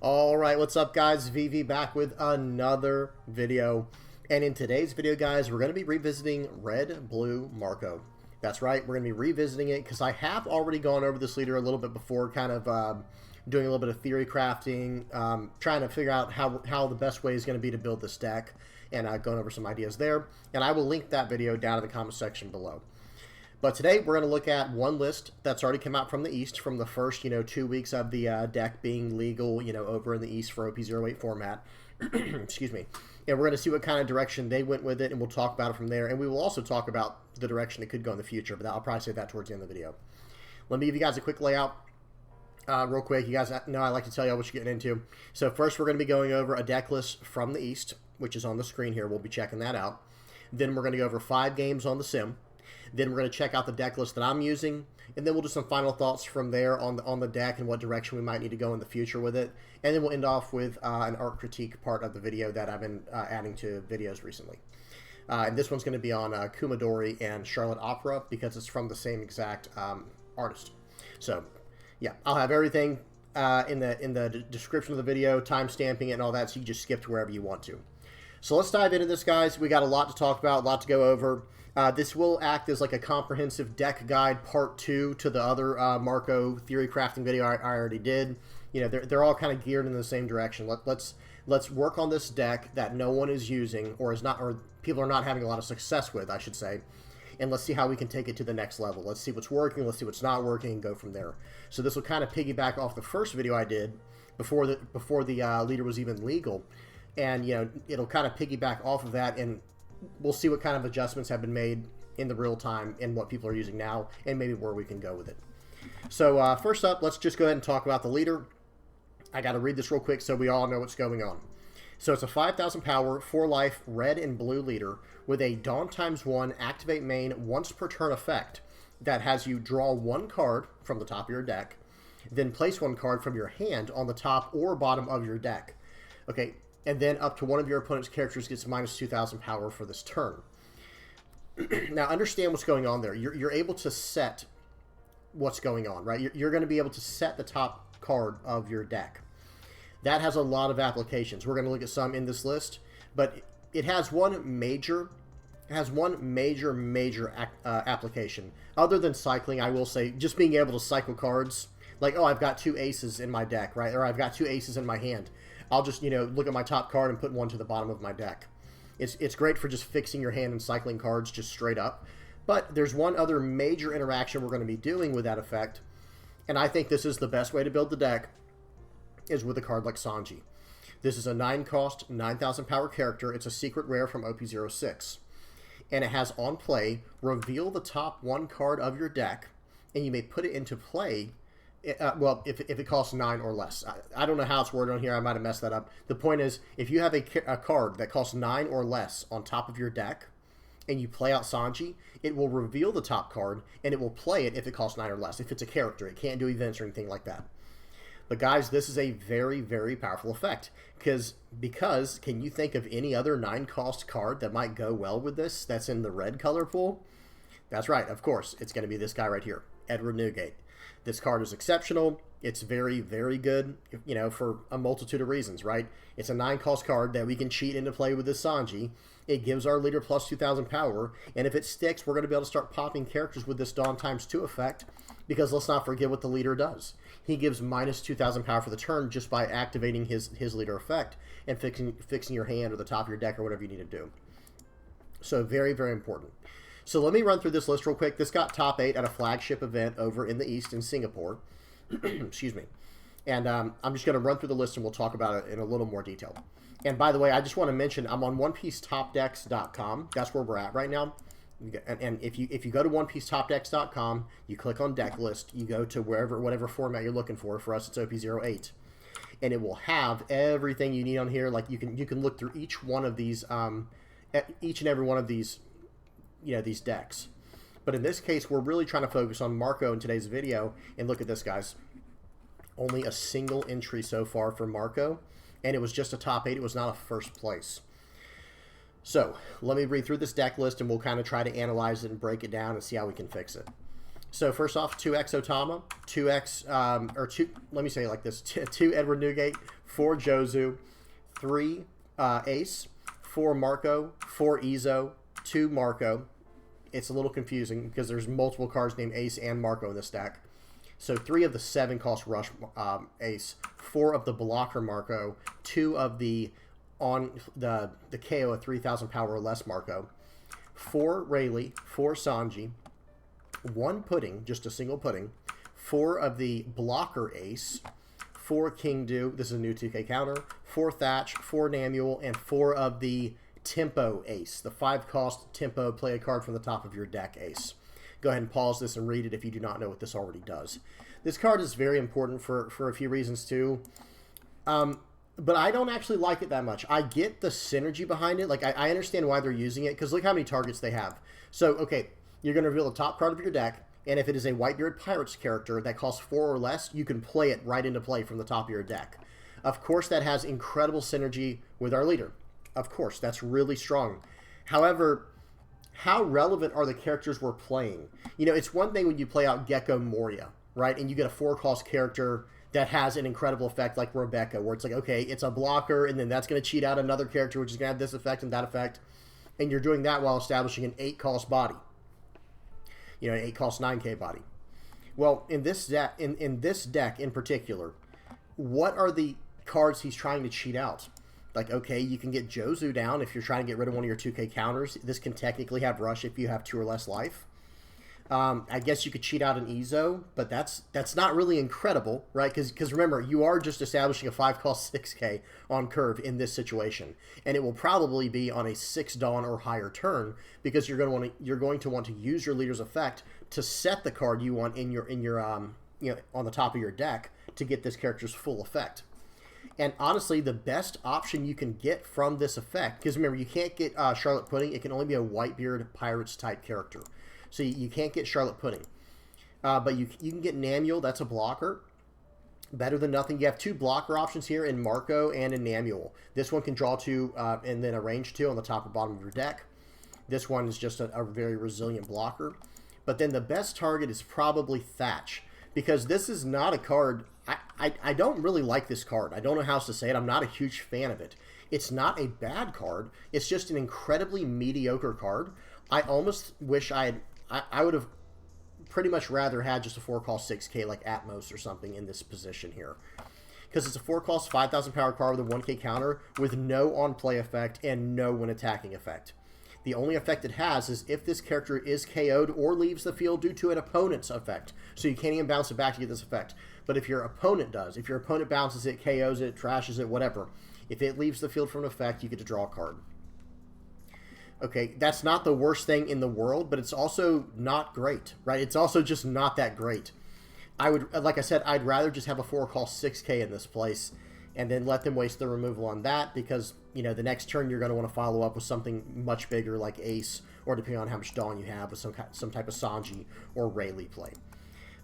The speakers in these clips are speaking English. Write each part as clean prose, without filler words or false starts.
Alright, what's up guys? VV back with another video. And in today's video, guys, we're going to be revisiting Red Blue Marco. That's right, we're going to be revisiting it because I have already gone over this leader a little bit before, kind of doing a little bit of theory crafting, trying to figure out how the best way is going to be to build this deck, and going over some ideas there. And I will link that video down in the comment section below. But today we're going to look at one list that's already come out from the East from the first, 2 weeks of the deck being legal, over in the East for OP-08 format. Excuse me. And we're going to see what kind of direction they went with it, and we'll talk about it from there. And we will also talk about the direction it could go in the future, but I'll probably say that towards the end of the video. Let me give you guys a quick layout real quick. You guys know I like to tell you what you're getting into. So first we're going to be going over a deck list from the East, which is on the screen here. We'll be checking that out. Then we're going to go over 5 games on the sim. Then we're going to check out the deck list that I'm using, and then we'll do some final thoughts from there on the deck and what direction we might need to go in the future with it. And then we'll end off with an art critique part of the video that I've been adding to videos recently. And this one's going to be on Kumadori and Charlotte Opera because it's from the same exact artist. So, yeah, I'll have everything in the description of the video, timestamping it and all that, so you just skip to wherever you want to. So let's dive into this, guys. We got a lot to talk about, a lot to go over. This will act as like a comprehensive deck guide part 2 to the other Marco theory crafting video I already did. They're all kind of geared in the same direction. Let's work on this deck that no one is using or people are not having a lot of success with, I should say. And let's see how we can take it to the next level. Let's see what's working, let's see what's not working, and go from there. So this will kind of piggyback off the first video I did before the leader was even legal. And, it'll kind of piggyback off of that, and we'll see what kind of adjustments have been made in the real time and what people are using now, and maybe where we can go with it. So first up, let's just go ahead and talk about the leader. I got to read this real quick so we all know what's going on. So it's a 5,000 power, 4 life, red and blue leader with a Dawn ×1 activate main once per turn effect that has you draw 1 card from the top of your deck, then place 1 card from your hand on the top or bottom of your deck. Okay. And then up to one of your opponent's characters gets minus 2,000 power for this turn. Now, understand what's going on there. You're able to set what's going on, right? You're going to be able to set the top card of your deck. That has a lot of applications. We're going to look at some in this list, but it has one major application. Other than cycling, I will say, just being able to cycle cards. Like, oh, I've got 2 aces in my deck, right? Or I've got 2 aces in my hand. I'll just, look at my top card and put 1 to the bottom of my deck. It's great for just fixing your hand and cycling cards just straight up. But there's one other major interaction we're going to be doing with that effect, and I think this is the best way to build the deck, is with a card like Sanji. This is a 9-cost, 9,000 power character. It's a secret rare from OP-06. And it has on play, reveal the top 1 card of your deck, and you may put it into play. Well, if it costs 9 or less. I don't know how it's worded on here. I might have messed that up. The point is, if you have a card that costs 9 or less on top of your deck, and you play out Sanji, it will reveal the top card, and it will play it if it costs 9 or less. If it's a character, it can't do events or anything like that. But guys, this is a very, very powerful effect. Because can you think of any other 9-cost card that might go well with this that's in the red color pool? That's right, of course. It's going to be this guy right here, Edward Newgate. This card is exceptional. It's very, very good, for a multitude of reasons, right? It's a 9-cost card that we can cheat into play with this Sanji. It gives our leader plus 2,000 power, and if it sticks, we're going to be able to start popping characters with this Dawn ×2 effect, because let's not forget what the leader does. He gives minus 2,000 power for the turn just by activating his leader effect and fixing your hand or the top of your deck or whatever you need to do. So very, very important. So let me run through this list real quick. This got top 8 at a flagship event over in the East in Singapore. Excuse me. And I'm just going to run through the list and we'll talk about it in a little more detail. And by the way, I just want to mention I'm on OnePieceTopDecks.com. That's where we're at right now. And if you go to OnePieceTopDecks.com, you click on deck list, you go to whatever format you're looking for. For us, it's OP-08. And it will have everything you need on here. Like you can look through each one of these, each and every one of these, these decks. But in this case, we're really trying to focus on Marco in today's video. And look at this, guys. Only a single entry so far for Marco. And it was just a top 8. It was not a first place. So let me read through this deck list and we'll kind of try to analyze it and break it down and see how we can fix it. So first off, 2x Otama, 2x, let me say it like this, 2 Edward Newgate, 4 Jozu, 3 Ace, 4 Marco, 4 Izo, 2 Marco. It's a little confusing because there's multiple cards named Ace and Marco in this deck. So 3 of the 7 cost Rush Ace, 4 of the Blocker Marco, 2 of the KO at 3,000 power or less Marco, 4 Rayleigh, 4 Sanji, 1 Pudding, just a single Pudding, 4 of the Blocker Ace, 4 King Do, this is a new 2K counter, 4 Thatch, 4 Namuel, and 4 of the Tempo Ace, the 5-cost Tempo play a card from the top of your deck Ace. Go ahead and pause this and read it if you do not know what this already does. This card is very important for a few reasons too. But I don't actually like it that much. I get the synergy behind it. Like, I understand why they're using it, because look how many targets they have. So, okay, you're going to reveal the top card of your deck, and if it is a Whitebeard Pirates character that costs 4 or less, you can play it right into play from the top of your deck. Of course, that has incredible synergy with our leader. Of course, that's really strong. However, how relevant are the characters we're playing? You know, it's one thing when you play out Gecko Moria, right? And you get a 4-cost character that has an incredible effect like Rebecca, where it's like, okay, it's a blocker, and then that's going to cheat out another character, which is going to have this effect and that effect. And you're doing that while establishing an 8-cost body. You know, an 8-cost 9K body. Well, in this deck in particular, what are the cards he's trying to cheat out? Like, okay, you can get Jozu down if you're trying to get rid of one of your 2K counters. This can technically have Rush if you have 2 or less life. I guess you could cheat out an Izo, but that's not really incredible, right? Because remember, you are just establishing a 5-cost 6K on curve in this situation, and it will probably be on a 6 Dawn or higher turn, because you're going to want to use your leader's effect to set the card you want in your you know, on the top of your deck to get this character's full effect. And honestly, the best option you can get from this effect, because remember, you can't get Charlotte Pudding. It can only be a Whitebeard Pirates type character. So you can't get Charlotte Pudding. But you can get Namuel. That's a blocker. Better than nothing. You have 2 blocker options here in Marco and in Namuel. This one can draw 2 and then a range 2 on the top or bottom of your deck. This one is just a very resilient blocker. But then the best target is probably Thatch, because this is not a card. I don't really like this card. I don't know how else to say it. I'm not a huge fan of it. It's not a bad card. It's just an incredibly mediocre card. I almost wish I would have pretty much rather had just a 4-cost 6K like Atmos or something in this position here. Because it's a 4-cost 5,000 power card with a 1K counter with no on-play effect and no when attacking effect. The only effect it has is if this character is KO'd or leaves the field due to an opponent's effect. So you can't even bounce it back to get this effect. But if your opponent does, if your opponent bounces it, KOs it, trashes it, whatever, if it leaves the field for an effect, you get to draw a card. Okay, that's not the worst thing in the world, but it's also not great, right? It's also just not that great. I would, like I said, I'd rather just have a 4-cost 6K in this place and then let them waste the removal on that, because, you know, the next turn you're going to want to follow up with something much bigger like Ace, or depending on how much Dawn you have, with some type of Sanji or Rayleigh play.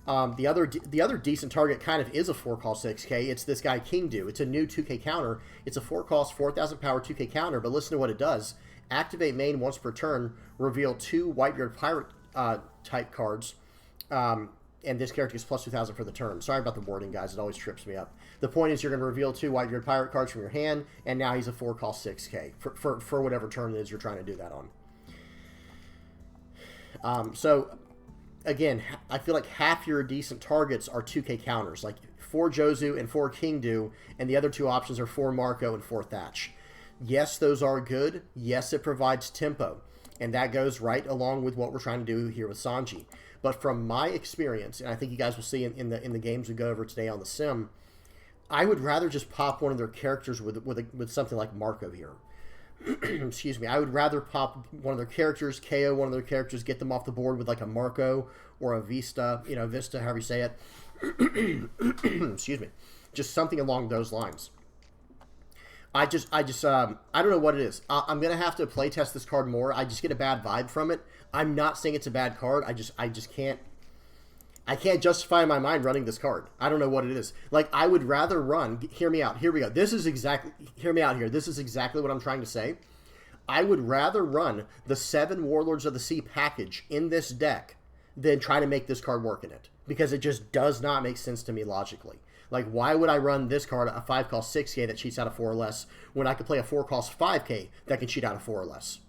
The other decent target kind of is a 4-cost 6K. It's this guy King Do. It's a new 2K counter. It's a 4-cost 4,000 power 2K counter, but listen to what it does. Activate main once per turn, reveal 2 Whitebeard Pirate type cards, and this character gets plus 2,000 for the turn. Sorry about the wording, guys. It always trips me up. The point is you're going to reveal 2 Whitebeard Pirate cards from your hand, and now he's a 4-cost 6K for whatever turn it is you're trying to do that on. So, again, I feel like half your decent targets are 2K counters, like 4 Jozu and 4 King Do, and the other 2 options are 4 Marco and 4 Thatch. Yes, those are good. Yes, it provides tempo, and that goes right along with what we're trying to do here with Sanji. But from my experience, and I think you guys will see in the games we go over today on the sim, I would rather just pop one of their characters with something like Marco here. Excuse me. I would rather pop one of their characters, KO one of their characters, get them off the board with like a Marco or a Vista, Vista, however you say it. Excuse me. Just something along those lines. I don't know what it is. I'm going to have to play test this card more. I just get a bad vibe from it. I'm not saying it's a bad card. I just can't justify in my mind running this card. I don't know what it is. Like, I would rather run, hear me out. Here we go. Hear me out here. This is exactly what I'm trying to say. I would rather run the 7 Warlords of the Sea package in this deck than try to make this card work in it. Because it just does not make sense to me logically. Like, why would I run this card, a 5 cost 6K that cheats out of 4 or less, when I could play a 4 cost 5K that can cheat out of 4 or less?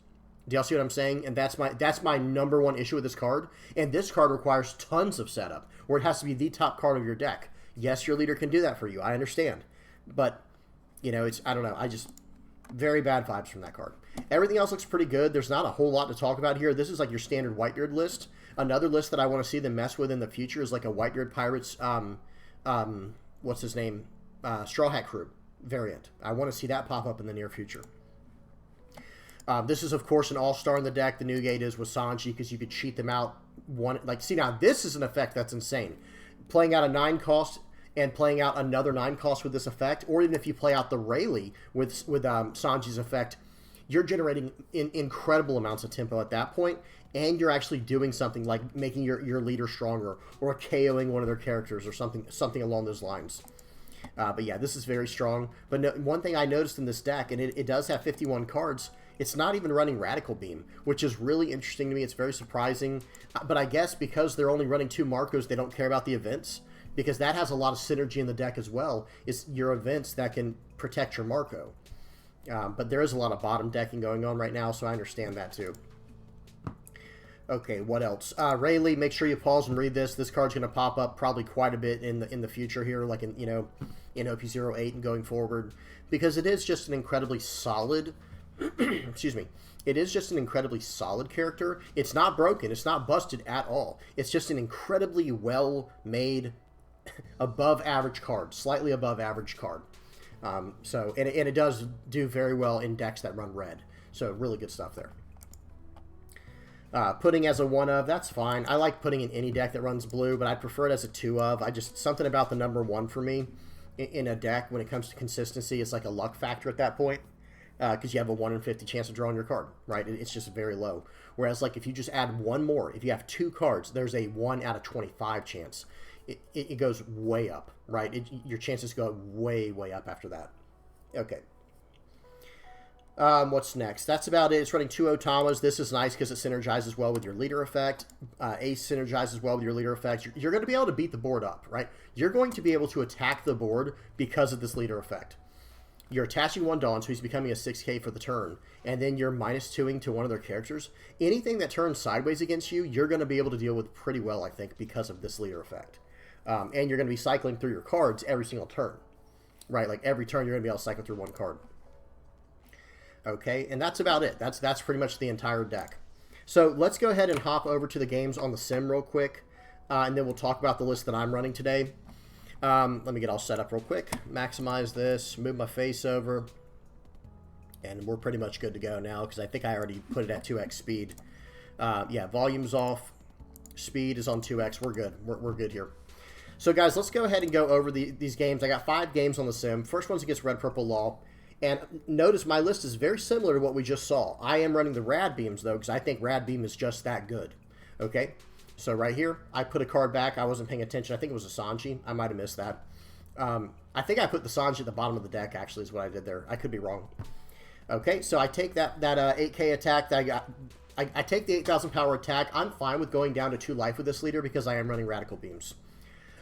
Do y'all see what I'm saying? And that's my number one issue with this card. And this card requires tons of setup, where it has to be the top card of your deck. Yes, your leader can do that for you. I understand. But, you know, I don't know. Very bad vibes from that card. Everything else looks pretty good. There's not a whole lot to talk about here. This is like your standard Whitebeard list. Another list that I want to see them mess with in the future is like a Whitebeard Pirates, what's his name? Straw Hat Crew variant. I want to see that pop up in the near future. This is, of course, an all-star in the deck. The new gate is with Sanji because you could cheat them out. See, now this is an effect that's insane. Playing out a 9 cost and playing out another 9 cost with this effect, or even if you play out the Rayleigh with Sanji's effect, you're generating incredible amounts of tempo at that point, and you're actually doing something like making your leader stronger, or KOing one of their characters, or something along those lines. But yeah, this is very strong. But no, one thing I noticed in this deck, and it does have 51 cards, it's not even running Radical Beam, which is really interesting to me. It's very surprising. But I guess because they're only running 2 Marcos, they don't care about the events, because that has a lot of synergy in the deck as well. It's your events that can protect your Marco. But there is a lot of bottom decking going on right now, so I understand that too. Okay, what else? Rayleigh, make sure you pause and read this. This card's going to pop up probably quite a bit in the future here, like in OP-08 and going forward, because it is just an incredibly solid. Excuse me. It is just an incredibly solid character. It's not broken. It's not busted at all. It's just an incredibly well-made, above-average card, slightly above-average card. And it does do very well in decks that run red. So really good stuff there. Putting as a 1 of, that's fine. I like putting in any deck that runs blue, but I prefer it as a 2 of. Something about the number 1 for me in a deck when it comes to consistency, it's like a luck factor at that point. Because you have a 1 in 50 chance of drawing your card, right? It's just very low. Whereas, like, if you just add 1 more, if you have 2 cards, there's a 1 out of 25 chance. It goes way up, right? Your chances go way, way up after that. Okay. What's next? That's about it. It's running 2 Otamas. This is nice because it synergizes well with your leader effect. Ace synergizes well with your leader effect. You're going to be able to beat the board up, right? You're going to be able to attack the board because of this leader effect. You're attaching 1 Dawn, so he's becoming a 6K for the turn, and then you're -2ing to one of their characters. Anything that turns sideways against you, you're going to be able to deal with pretty well, I think, because of this leader effect. And you're going to be cycling through your cards every single turn, right? Like every turn, you're going to be able to cycle through 1 card. Okay, and that's about it. That's pretty much the entire deck. So let's go ahead and hop over to the games on the sim real quick, and then we'll talk about the list that I'm running today. Let me get all set up real quick. Maximize this, move my face over, and we're pretty much good to go now because I think I already put it at 2x speed. Yeah, volume's off. Speed is on 2x. We're good. We're good here. So, guys, let's go ahead and go over these games. I got 5 games on the sim. First one's against Red Purple Law. And notice my list is very similar to what we just saw. I am running the Rad Beams, though, because I think Rad Beam is just that good. Okay? So right here, I put a card back. I wasn't paying attention. I think it was a Sanji. I might have missed that. I think I put the Sanji at the bottom of the deck, actually, is what I did there. I could be wrong. Okay, so I take that 8K attack that I got. I take the 8,000 power attack. I'm fine with going down to 2 life with this leader because I am running Radical Beams.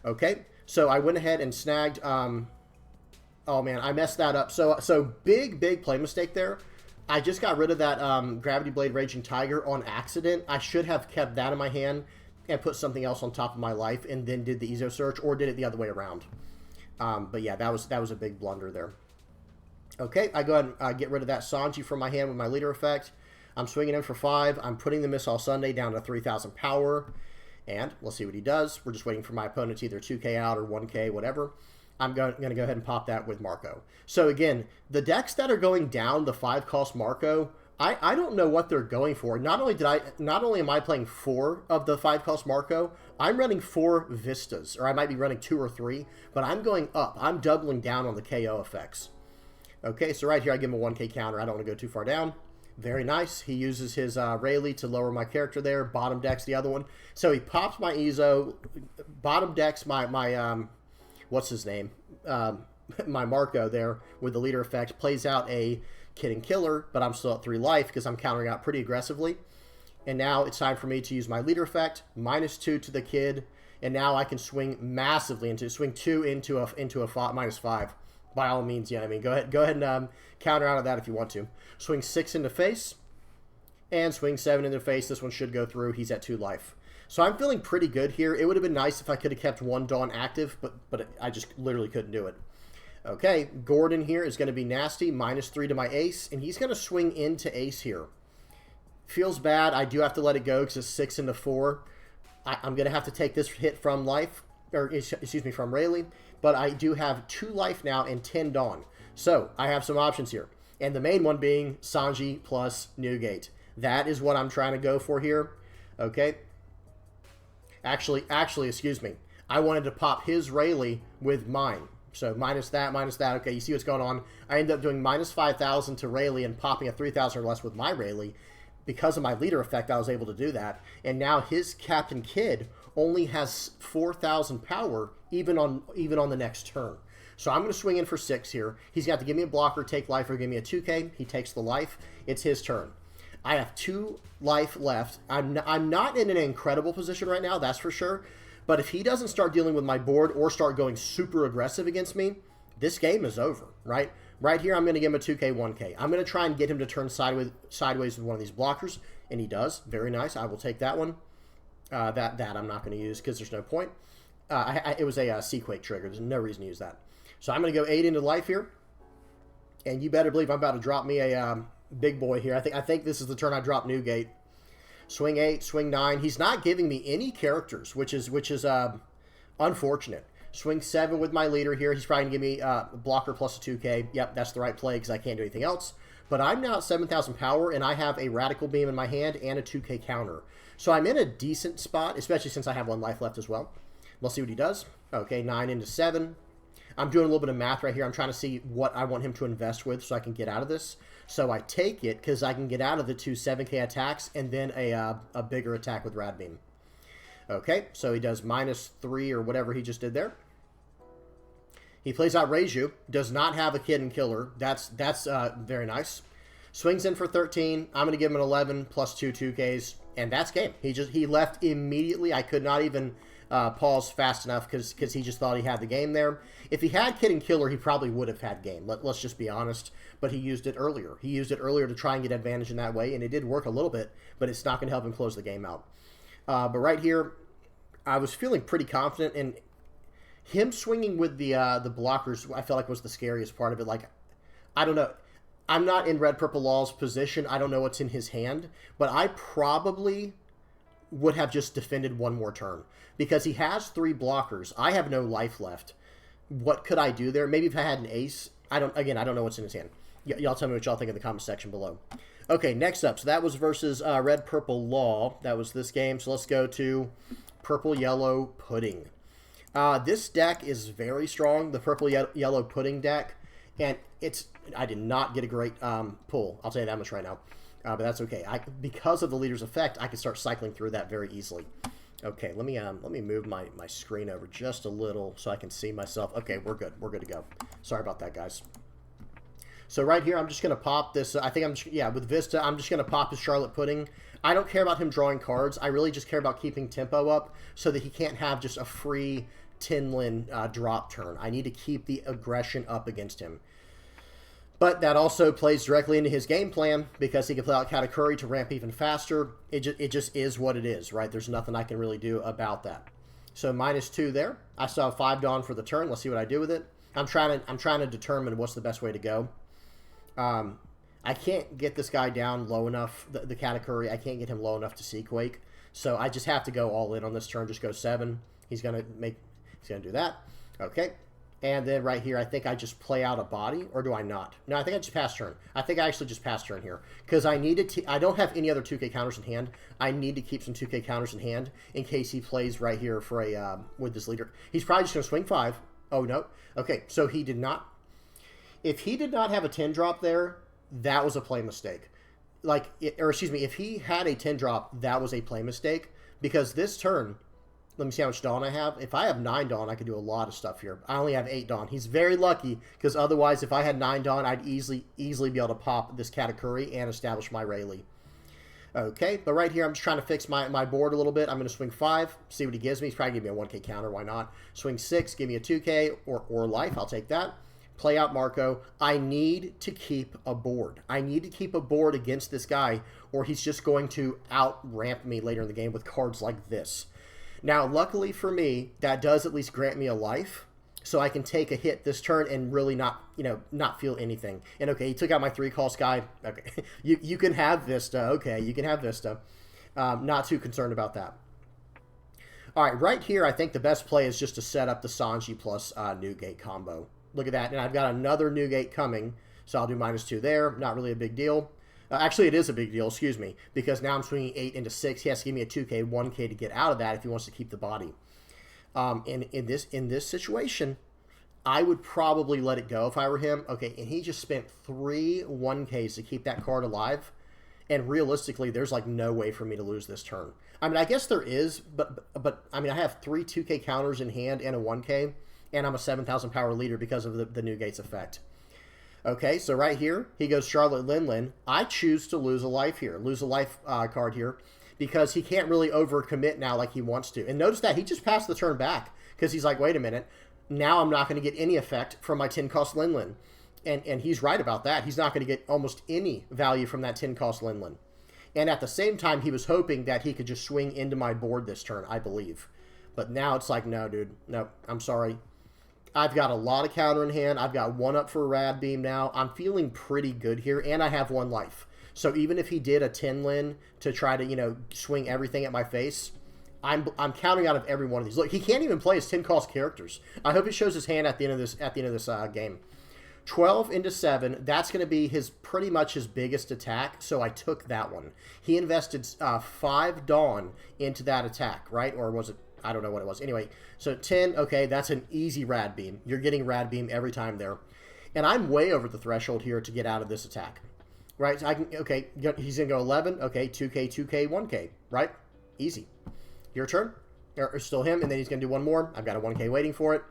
Okay, so I went ahead and snagged... oh, man, I messed that up. So big play mistake there. I just got rid of that Gravity Blade Raging Tiger on accident. I should have kept that in my hand and put something else on top of my life and then did the Ezo Search, or did it the other way around. But yeah, that was a big blunder there. Okay, I go ahead and get rid of that Sanji from my hand with my leader effect. I'm swinging in for 5. I'm putting the Missile Sunday down to 3,000 power. And let's see what he does. We're just waiting for my opponent to either 2K out or 1K, whatever. I'm going to go ahead and pop that with Marco. So again, the decks that are going down the 5-cost Marco, I don't know what they're going for. Not only am I playing 4 of the 5-cost Marco, I'm running 4 Vistas, or I might be running 2 or 3, but I'm going up. I'm doubling down on the KO effects. Okay, so right here I give him a 1K counter. I don't want to go too far down. Very nice. He uses his Rayleigh to lower my character there. Bottom decks the other one. So he pops my Ezo. Bottom decks my what's his name? My Marco there with the leader effect. Plays out a Kid and Killer, but I'm still at 3 life because I'm countering out pretty aggressively. And now it's time for me to use my leader effect, -2 to the kid, and now I can swing massively swing 2 into a -5. By all means, yeah. I mean, go ahead and counter out of that if you want to. Swing 6 into face, and swing 7 into face. This one should go through. He's at 2 life. So I'm feeling pretty good here. It would have been nice if I could have kept 1 Dawn active, but I just literally couldn't do it. Okay, Gordon here is going to be nasty, -3 to my ace, and he's going to swing into ace here. Feels bad. I do have to let it go because it's 6 into 4. I'm going to have to take this hit from life, or excuse me, from Rayleigh, but I do have 2 life now and 10 Dawn. So I have some options here, and the main one being Sanji plus Newgate. That is what I'm trying to go for here. Okay. Actually, excuse me. I wanted to pop his Rayleigh with mine. So minus that. Okay, you see what's going on. I ended up doing -5,000 to Rayleigh and popping a 3,000 or less with my Rayleigh. Because of my leader effect, I was able to do that. And now his Captain Kidd only has 4,000 power even on the next turn. So I'm going to swing in for 6 here. He's got to give me a blocker, take life, or give me a 2K. He takes the life. It's his turn. I have 2 life left. I'm not in an incredible position right now, that's for sure. But if he doesn't start dealing with my board or start going super aggressive against me, this game is over, right? Right here, I'm going to give him a 2K, 1K. I'm going to try and get him to turn sideways with one of these blockers, and he does. Very nice. I will take that one. That I'm not going to use because there's no point. It was a Seaquake trigger. There's no reason to use that. So I'm going to go 8 into life here, and you better believe I'm about to drop me a big boy here. I think this is the turn I drop Newgate. Swing 8, swing 9. He's not giving me any characters, which is unfortunate. Swing 7 with my leader here. He's probably going to give me a blocker plus a 2K. Yep, that's the right play because I can't do anything else. But I'm now at 7,000 power, and I have a Radical Beam in my hand and a 2K counter. So I'm in a decent spot, especially since I have 1 life left as well. Let's see what he does. Okay, 9 into 7. I'm doing a little bit of math right here. I'm trying to see what I want him to invest with so I can get out of this. So I take it because I can get out of the 2 7K attacks and then a bigger attack with Rad Beam. Okay, so he does -3 or whatever he just did there. He plays out Reiju. Does not have a Kid and Killer. That's very nice. Swings in for 13. I'm going to give him an 11 plus 2 2Ks, and that's game. He left immediately. I could not even pause fast enough because he just thought he had the game there. If he had Kid and Killer, he probably would have had game. Let's just be honest. But he used it earlier. He used it earlier to try and get advantage in that way, and it did work a little bit, but it's not going to help him close the game out. But right here, I was feeling pretty confident, and him swinging with the blockers, I felt like was the scariest part of it. Like, I don't know. I'm not in Red Purple Law's position. I don't know what's in his hand, but I probably would have just defended 1 more turn because he has 3 blockers. I have no life left. What could I do there? Maybe if I had an ace. I don't know what's in his hand. Y'all tell me what y'all think in the comment section below. Okay, next up. So that was versus Red Purple Law. That was this game. So let's go to Purple Yellow Pudding. This deck is very strong, the Purple Yellow Pudding deck, and I did not get a great pull. I'll tell you that much right now, but that's okay. Because of the leader's effect, I can start cycling through that very easily. Okay, let me move my screen over just a little so I can see myself. Okay, we're good. We're good to go. Sorry about that, guys. So right here, I'm just going to pop this. I think with Vista, I'm just going to pop his Charlotte Pudding. I don't care about him drawing cards. I really just care about keeping tempo up so that he can't have just a free Tinlin drop turn. I need to keep the aggression up against him. But that also plays directly into his game plan because he can play out Katakuri to ramp even faster. It just is what it is, right? There's nothing I can really do about that. So -2 there. I still have 5 Dawn for the turn. Let's see what I do with it. I'm trying to determine what's the best way to go. I can't get this guy down low enough, the Katakuri. I can't get him low enough to Seaquake. So I just have to go all in on this turn. Just go 7. He's gonna do that. Okay. And then right here, I think I just play out a body, or do I not? No, I think I just pass turn. I think I actually just pass turn here because I don't have any other 2K counters in hand. I need to keep some 2K counters in hand in case he plays right here for a with this leader. He's probably just gonna swing 5. Oh no. Okay, so he did not. If he did not have a 10 drop there, that was a play mistake. If he had a 10 drop, that was a play mistake because this turn. Let me see how much Dawn I have. If I have 9 Dawn, I could do a lot of stuff here. I only have 8 Dawn. He's very lucky, because otherwise, if I had 9 Dawn, I'd easily be able to pop this Katakuri and establish my Rayleigh. Okay, but right here, I'm just trying to fix my board a little bit. I'm going to swing 5, see what he gives me. He's probably give me a 1K counter, why not? Swing 6, give me a 2K or life, I'll take that. Play out Marco. I need to keep a board. I need to keep a board against this guy, or he's just going to out-ramp me later in the game with cards like this. Now, luckily for me, that does at least grant me a life, so I can take a hit this turn and really not feel anything. And okay, he took out my 3-cost guy. Okay, you can have Vista. Okay, you can have Vista. Not too concerned about that. All right, right here, I think the best play is just to set up the Sanji plus Newgate combo. Look at that, and I've got another Newgate coming, so I'll do -2 there. Not really a big deal. Actually, it is a big deal, excuse me, because now I'm swinging 8 into 6. He has to give me a 2K, 1K to get out of that if he wants to keep the body. In this situation, I would probably let it go if I were him. Okay, and he just spent 3 1Ks to keep that card alive, and realistically, there's like no way for me to lose this turn. I mean, I guess there is, but I mean, I have 3 2K counters in hand and a 1K, and I'm a 7,000 power leader because of the Newgate's effect. Okay, so right here, he goes Charlotte Linlin. I choose to lose a life here, lose a life card here, because he can't really overcommit now like he wants to. And notice that he just passed the turn back, because he's like, wait a minute, now I'm not going to get any effect from my 10-cost Linlin. And he's right about that. He's not going to get almost any value from that 10-cost Linlin. And at the same time, he was hoping that he could just swing into my board this turn, I believe. But now it's like, no, dude, no, I'm sorry. I've got a lot of counter in hand. I've got 1 up for Rad Beam now. I'm feeling pretty good here, and I have 1 life. So even if he did a 10 Lin to try to, swing everything at my face, I'm counting out of every one of these. Look, he can't even play his 10-cost characters. I hope he shows his hand at the end of this game. 12 into 7. That's going to be pretty much his biggest attack. So I took that one. He invested 5 Dawn into that attack, right? Or was it? I don't know what it was. Anyway, so 10, okay, that's an easy Rad Beam. You're getting Rad Beam every time there. And I'm way over the threshold here to get out of this attack. Right? So okay, he's going to go 11. Okay, 2K, 2K, 1K. Right? Easy. Your turn. Or still him, and then he's going to do 1 more. I've got a 1K waiting for it.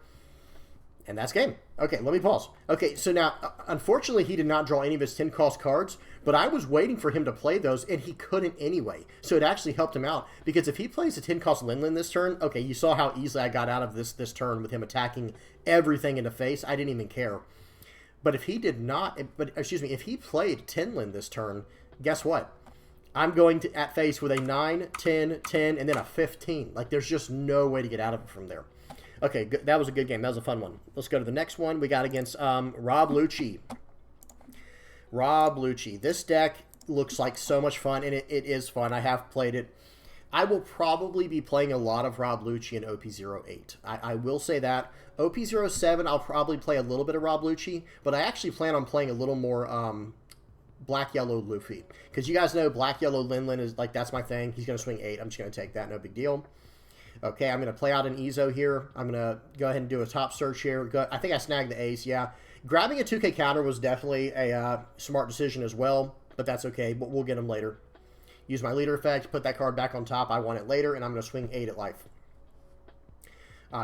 And that's game. Okay, let me pause. Okay, so now, unfortunately, he did not draw any of his 10-cost cards, but I was waiting for him to play those, and he couldn't anyway. So it actually helped him out, because if he plays a 10-cost Linlin this turn, okay, you saw how easily I got out of this turn with him attacking everything in the face. I didn't even care. But if he did not, if he played 10 Lin this turn, guess what? I'm going to at face with a 9, 10, 10, and then a 15. Like, there's just no way to get out of it from there. Okay, good. That was a good game. That was a fun one. Let's go to the next one. We got against Rob Lucci. Rob Lucci. This deck looks like so much fun, and it is fun. I have played it. I will probably be playing a lot of Rob Lucci in OP-08. I will say that. OP-07, I'll probably play a little bit of Rob Lucci, but I actually plan on playing a little more Black-Yellow Luffy. Because you guys know Black-Yellow Linlin is, like, that's my thing. He's going to swing 8. I'm just going to take that. No big deal. Okay, I'm going to play out an Ezo here. I'm going to go ahead and do a top search here. I think I snagged the ace, yeah. Grabbing a 2K counter was definitely a smart decision as well, but that's okay. But we'll get him later. Use my leader effect, put that card back on top. I want it later, and I'm going to swing 8 at life.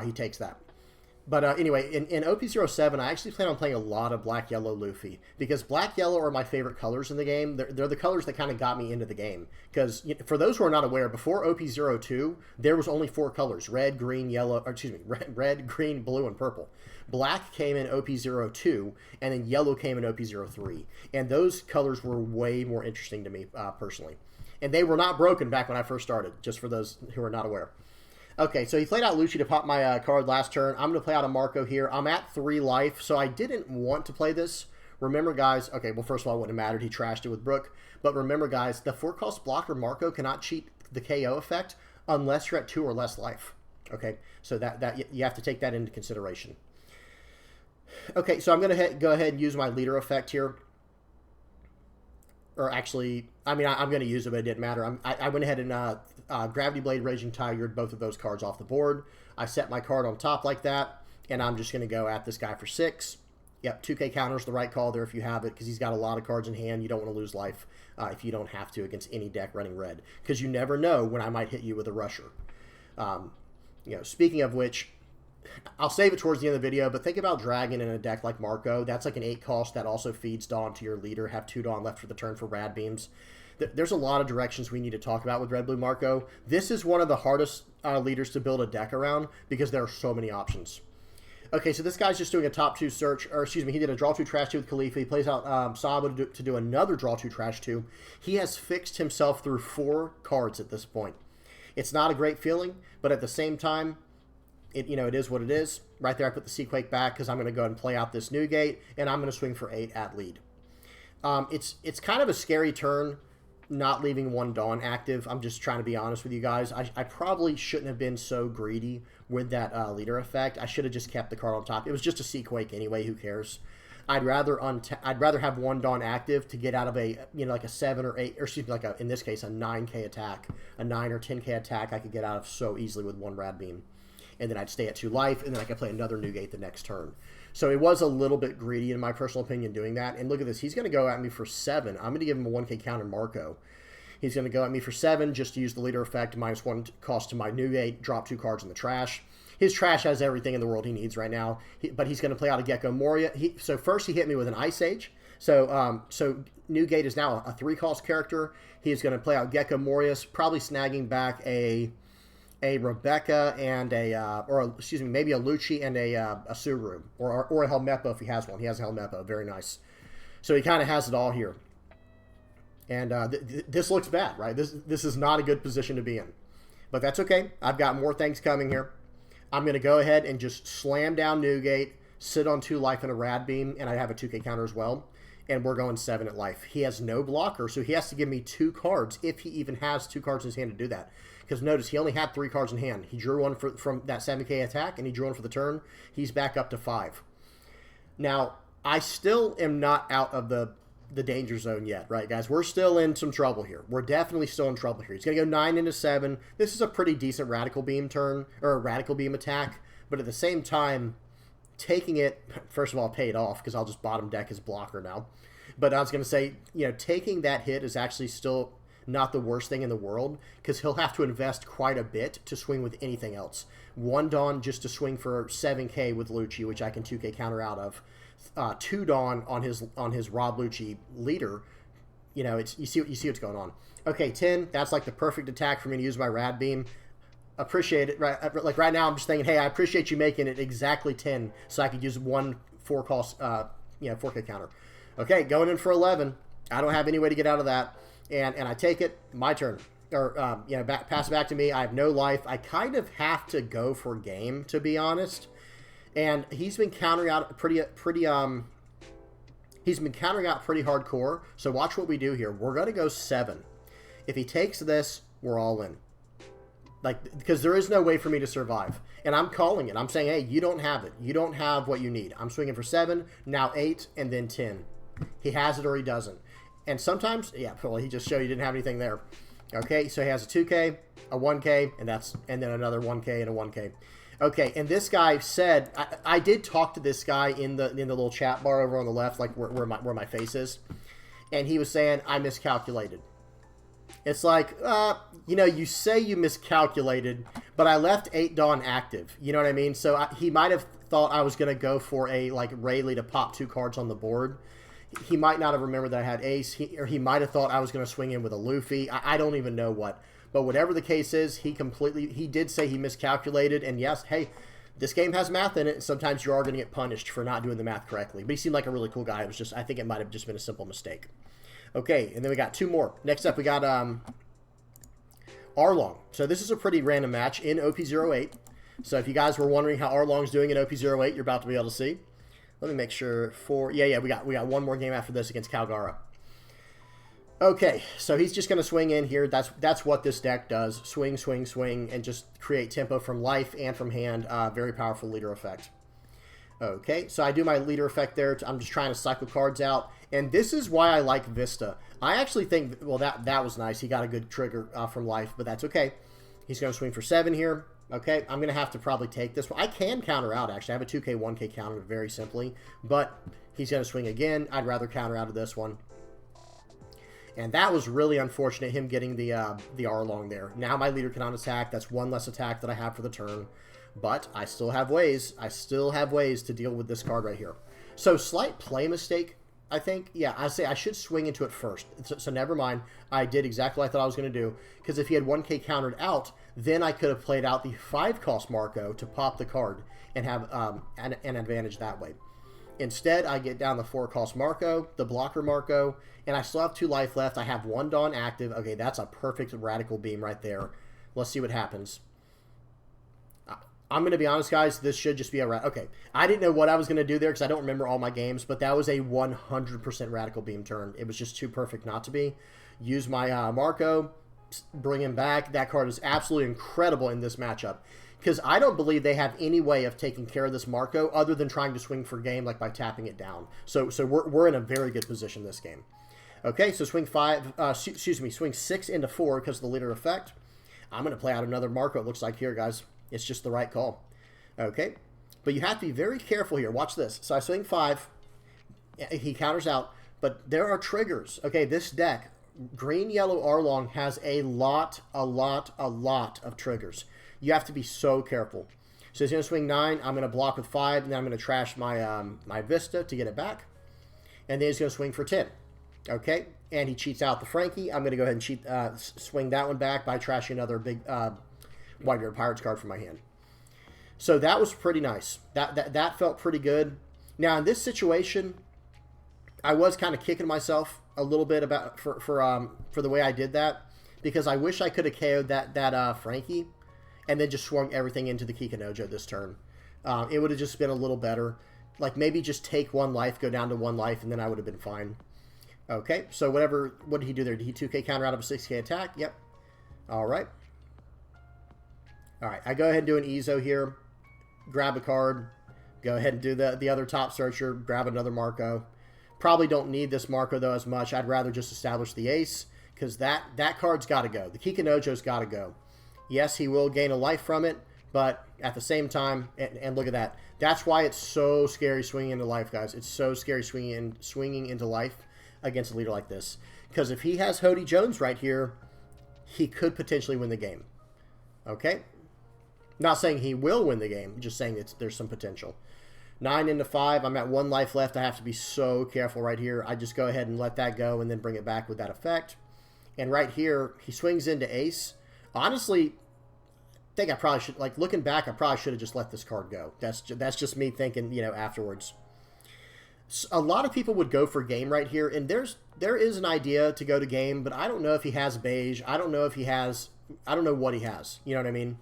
He takes that. But anyway, in OP-07, I actually plan on playing a lot of Black-Yellow Luffy, because Black-Yellow are my favorite colors in the game. They're the colors that kind of got me into the game. Because for those who are not aware, before OP-02, there was only 4 colors: red, green, yellow, or excuse me, red, green, blue, and purple. Black came in OP-02, and then yellow came in OP-03. And those colors were way more interesting to me, personally. And they were not broken back when I first started, just for those who are not aware. Okay, so he played out Lucci to pop my card last turn. I'm going to play out a Marco here. I'm at 3 life, so I didn't want to play this. Remember, guys, okay, well, first of all, it wouldn't have mattered. He trashed it with Brook. But remember, guys, the 4-cost blocker Marco cannot cheat the KO effect unless you're at 2 or less life. Okay, so that you have to take that into consideration. Okay, so I'm going to go ahead and use my leader effect here. Or actually, I mean, I'm going to use it, but it didn't matter. I went ahead and Gravity Blade, Raging Tiger, both of those cards off the board. I set my card on top like that, and I'm just going to go at this guy for 6. Yep, 2K counter's the right call there if you have it, because he's got a lot of cards in hand. You don't want to lose life if you don't have to against any deck running red, because you never know when I might hit you with a rusher. Speaking of which, I'll save it towards the end of the video, but think about Dragon in a deck like Marco. That's like an 8 cost that also feeds Dawn to your leader. Have 2 Dawn left for the turn for Rad Beams. There's a lot of directions we need to talk about with Red Blue Marco. This is one of the hardest leaders to build a deck around because there are so many options. Okay, so this guy's just doing a top 2 search, or excuse me, he did a draw 2 trash 2 with Khalifa. He plays out Sabo to do another draw 2 trash 2. He has fixed himself through 4 cards at this point. It's not a great feeling, but at the same time, it is what it is. Right there, I put the Seaquake back because I'm going to go ahead and play out this Newgate, and I'm going to swing for 8 at lead. It's kind of a scary turn, not leaving 1 Dawn active. I'm just trying to be honest with you guys. I probably shouldn't have been so greedy with that leader effect. I should have just kept the card on top. It was just a Seaquake anyway. Who cares? I'd rather have 1 Dawn active to get out of a like a 7 or 8, or excuse me, like in this case a 9k attack, a 9 or 10k attack. I could get out of so easily with 1 Rad Beam, and then I'd stay at 2 life, and then I could play another Newgate the next turn. So it was a little bit greedy in my personal opinion doing that. And look at this. He's going to go at me for 7. I'm going to give him a 1k counter Marco. He's going to go at me for 7 just to use the leader effect, -1 cost to my Newgate, drop 2 cards in the trash. His trash has everything in the world he needs right now, but he's going to play out a Gecko Moria. So first he hit me with an Ice Age. So Newgate is now a 3-cost character. He's going to play out Gecko Morius, probably snagging back a Rebecca and maybe a Lucci and a Suru, or a Helmeppo if he has one. He has a Helmeppo, very nice. So he kind of has it all here. And this looks bad, right? This is not a good position to be in. But that's okay. I've got more things coming here. I'm going to go ahead and just slam down Newgate, sit on 2 life and a Rad Beam, and I have a 2k counter as well. And we're going 7 at life. He has no blocker, so he has to give me 2 cards, if he even has 2 cards in his hand to do that. Because notice, he only had 3 cards in hand. He drew 1 from that 7k attack, and he drew 1 for the turn. He's back up to 5. Now, I still am not out of the danger zone yet, right, guys? We're still in some trouble here. We're definitely still in trouble here. He's going to go 9 into 7. This is a pretty decent Radical Beam turn, or a Radical Beam attack, but at the same time, taking it, first of all, paid off, because I'll just bottom deck his blocker now. But I was going to say, taking that hit is actually still not the worst thing in the world, because he'll have to invest quite a bit to swing with anything else. 1 Dawn just to swing for 7k with Lucci, which I can 2k counter out of. 2 Dawn on his Rob Lucci leader. You see what's going on. Okay, 10. That's like the perfect attack for me to use my Rad Beam. Appreciate it. Right, like right now, I'm just thinking, hey, I appreciate you making it exactly 10, so I could use 1 4-cost 4k counter. Okay, going in for 11. I don't have any way to get out of that, and I take it. My turn. Or pass it back to me. I have no life. I kind of have to go for game, to be honest. And he's been countering out pretty hardcore. So watch what we do here. We're going to go 7. If he takes this, we're all in. Because there is no way for me to survive. And I'm calling it. I'm saying, hey, you don't have it. You don't have what you need. I'm swinging for 7, now 8, and then 10. He has it or he doesn't. And sometimes, well, he just showed you didn't have anything there. Okay, so he has a 2k, a 1k, and then another 1k and a 1k. Okay, and this guy said, I did talk to this guy in the little chat bar over on the left, like where my face is, and he was saying, I miscalculated. It's like, you say you miscalculated, but I left 8 Dawn active. You know what I mean? So he might have thought I was going to go for a, Rayleigh to pop 2 cards on the board. He might not have remembered that I had Ace, or he might have thought I was going to swing in with a Luffy. I don't even know what. But whatever the case is, he did say he miscalculated. And yes, hey, this game has math in it. And sometimes you are going to get punished for not doing the math correctly. But he seemed like a really cool guy. I think it might have just been a simple mistake. Okay, and then we got 2 more. Next up, we got Arlong. So this is a pretty random match in OP-08. So if you guys were wondering how Arlong's doing in OP-08, you're about to be able to see. Let me make sure we got 1 more game after this against Kalgara. Okay, so he's just going to swing in here. That's what this deck does. Swing, swing, swing, and just create tempo from life and from hand. Very powerful leader effect. Okay, so I do my leader effect there. I'm just trying to cycle cards out. And this is why I like Vista. I actually think, well, that was nice. He got a good trigger from life, but that's okay. He's going to swing for 7 here. Okay, I'm going to have to probably take this one. I can counter out, actually. I have a 2k, 1k counter very simply. But he's going to swing again. I'd rather counter out of this one. And that was really unfortunate, him getting the Arlong there. Now my leader cannot attack. That's 1 less attack that I have for the turn. But I still have ways. I still have ways to deal with this card right here. So slight play mistake, I think. Yeah, I say I should swing into it first. So never mind. I did exactly what I thought I was going to do. Because if he had 1k countered out, then I could have played out the 5-cost Marco to pop the card and have an advantage that way. Instead, I get down the 4-cost Marco, the blocker Marco, and I still have 2 life left. I have 1 Dawn active. Okay, that's a perfect radical beam right there. Let's see what happens. I'm going to be honest, guys. This should just be a... Okay, I didn't know what I was going to do there because I don't remember all my games, but that was a 100% radical beam turn. It was just too perfect not to be. Use my Marco, bring him back. That card is absolutely incredible in this matchup because I don't believe they have any way of taking care of this Marco other than trying to swing for game like by tapping it down. So we're in a very good position this game. Okay, so swing 6 into 4 because of the leader effect. I'm going to play out another Marco, it looks like here, guys. It's just the right call. Okay, but you have to be very careful here. Watch this. So I swing 5. He counters out, but there are triggers. Okay, this deck, green, yellow, Arlong, has a lot of triggers. You have to be so careful. So he's going to swing 9. I'm going to block with 5, and then I'm going to trash my my Vista to get it back. And then he's going to swing for 10. Okay, and he cheats out the Frankie. I'm going to go ahead and swing that one back by trashing another big Whitebeard Pirates card from my hand. So that was pretty nice. That felt pretty good. Now in this situation, I was kind of kicking myself a little bit about for the way I did that because I wish I could have KO'd that Frankie and then just swung everything into the Kikanojo this turn. It would have just been a little better. Like maybe just take 1 life, go down to 1 life, and then I would have been fine. Okay, so what did he do there? Did he 2k counter out of a 6k attack? Yep. All right. All right, I go ahead and do an Ezo here. Grab a card. Go ahead and do the other top searcher. Grab another Marco. Probably don't need this Marco, though, as much. I'd rather just establish the ace because that card's got to go. The Kikanojo's got to go. Yes, he will gain a life from it, but at the same time, and look at that. That's why it's so scary swinging into life, guys. It's so scary swinging into life against a leader like this. Because if he has Hody Jones right here, he could potentially win the game. Okay? Not saying he will win the game, just saying there's some potential. 9 into 5, I'm at 1 life left. I have to be so careful right here. I just go ahead and let that go and then bring it back with that effect. And right here, he swings into ace. Honestly, I think I probably should, like looking back, I probably should have just let this card go. That's just me thinking, you know, afterwards. A lot of people would go for game right here, and there is an idea to go to game, but I don't know if he has beige. I don't know what he has. You know what I mean?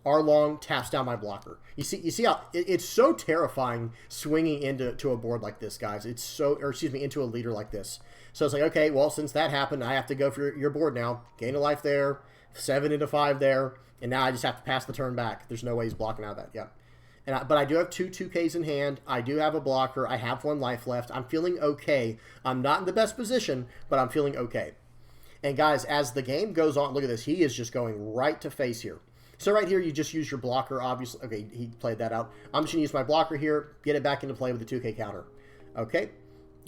Arlong taps down my blocker. You see how it's so terrifying swinging into a board like this, guys. Into a leader like this. So it's like, okay, well, since that happened, I have to go for your board now. Gain a life there, 7 into 5 there, and now I just have to pass the turn back. There's no way he's blocking out of that. Yeah. But I do have 2 2Ks in hand. I do have a blocker. I have 1 life left. I'm feeling okay. I'm not in the best position, but I'm feeling okay. And guys, as the game goes on, look at this. He is just going right to face here. So right here, you just use your blocker, obviously. Okay, he played that out. I'm just going to use my blocker here, get it back into play with the 2K counter. Okay,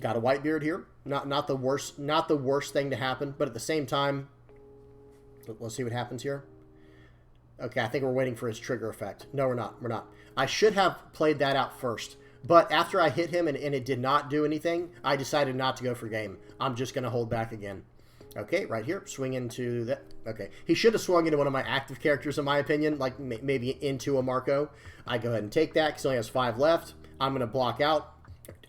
got a Whitebeard here. Not the worst thing to happen, but at the same time, let's see what happens here. Okay, I think we're waiting for his trigger effect. No, we're not. We're not. I should have played that out first. But after I hit him and it did not do anything, I decided not to go for game. I'm just going to hold back again. Okay, right here, swing into that. Okay, he should have swung into one of my active characters, in my opinion, like maybe into a Marco. I go ahead and take that because he only has 5 left. I'm going to block out.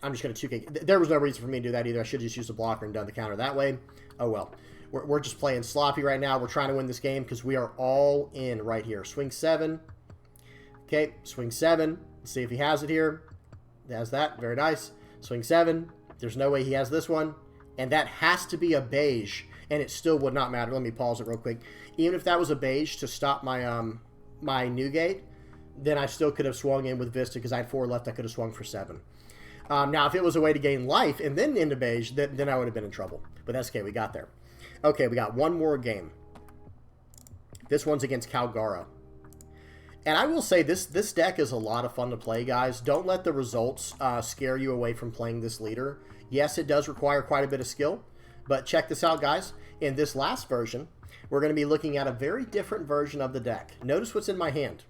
I'm just going to 2K. There was no reason for me to do that either. I should have just used a blocker and done the counter that way. Oh, well. We're just playing sloppy right now. We're trying to win this game because we are all in right here. Swing 7. Okay, swing 7. Let's see if he has it here. He has that. Very nice. Swing 7. There's no way he has this one. And that has to be a beige. And it still would not matter. Let me pause it real quick. Even if that was a beige to stop my my Newgate, then I still could have swung in with Vista because I had 4 left. I could have swung for 7. Now, if it was a way to gain life and then into beige, then I would have been in trouble. But that's okay. We got there. Okay, we got one more game. This one's against Kalgara. And I will say this deck is a lot of fun to play, guys. Don't let the results scare you away from playing this leader. Yes, it does require quite a bit of skill. But check this out, guys. In this last version, we're going to be looking at a very different version of the deck. Notice what's in my hand.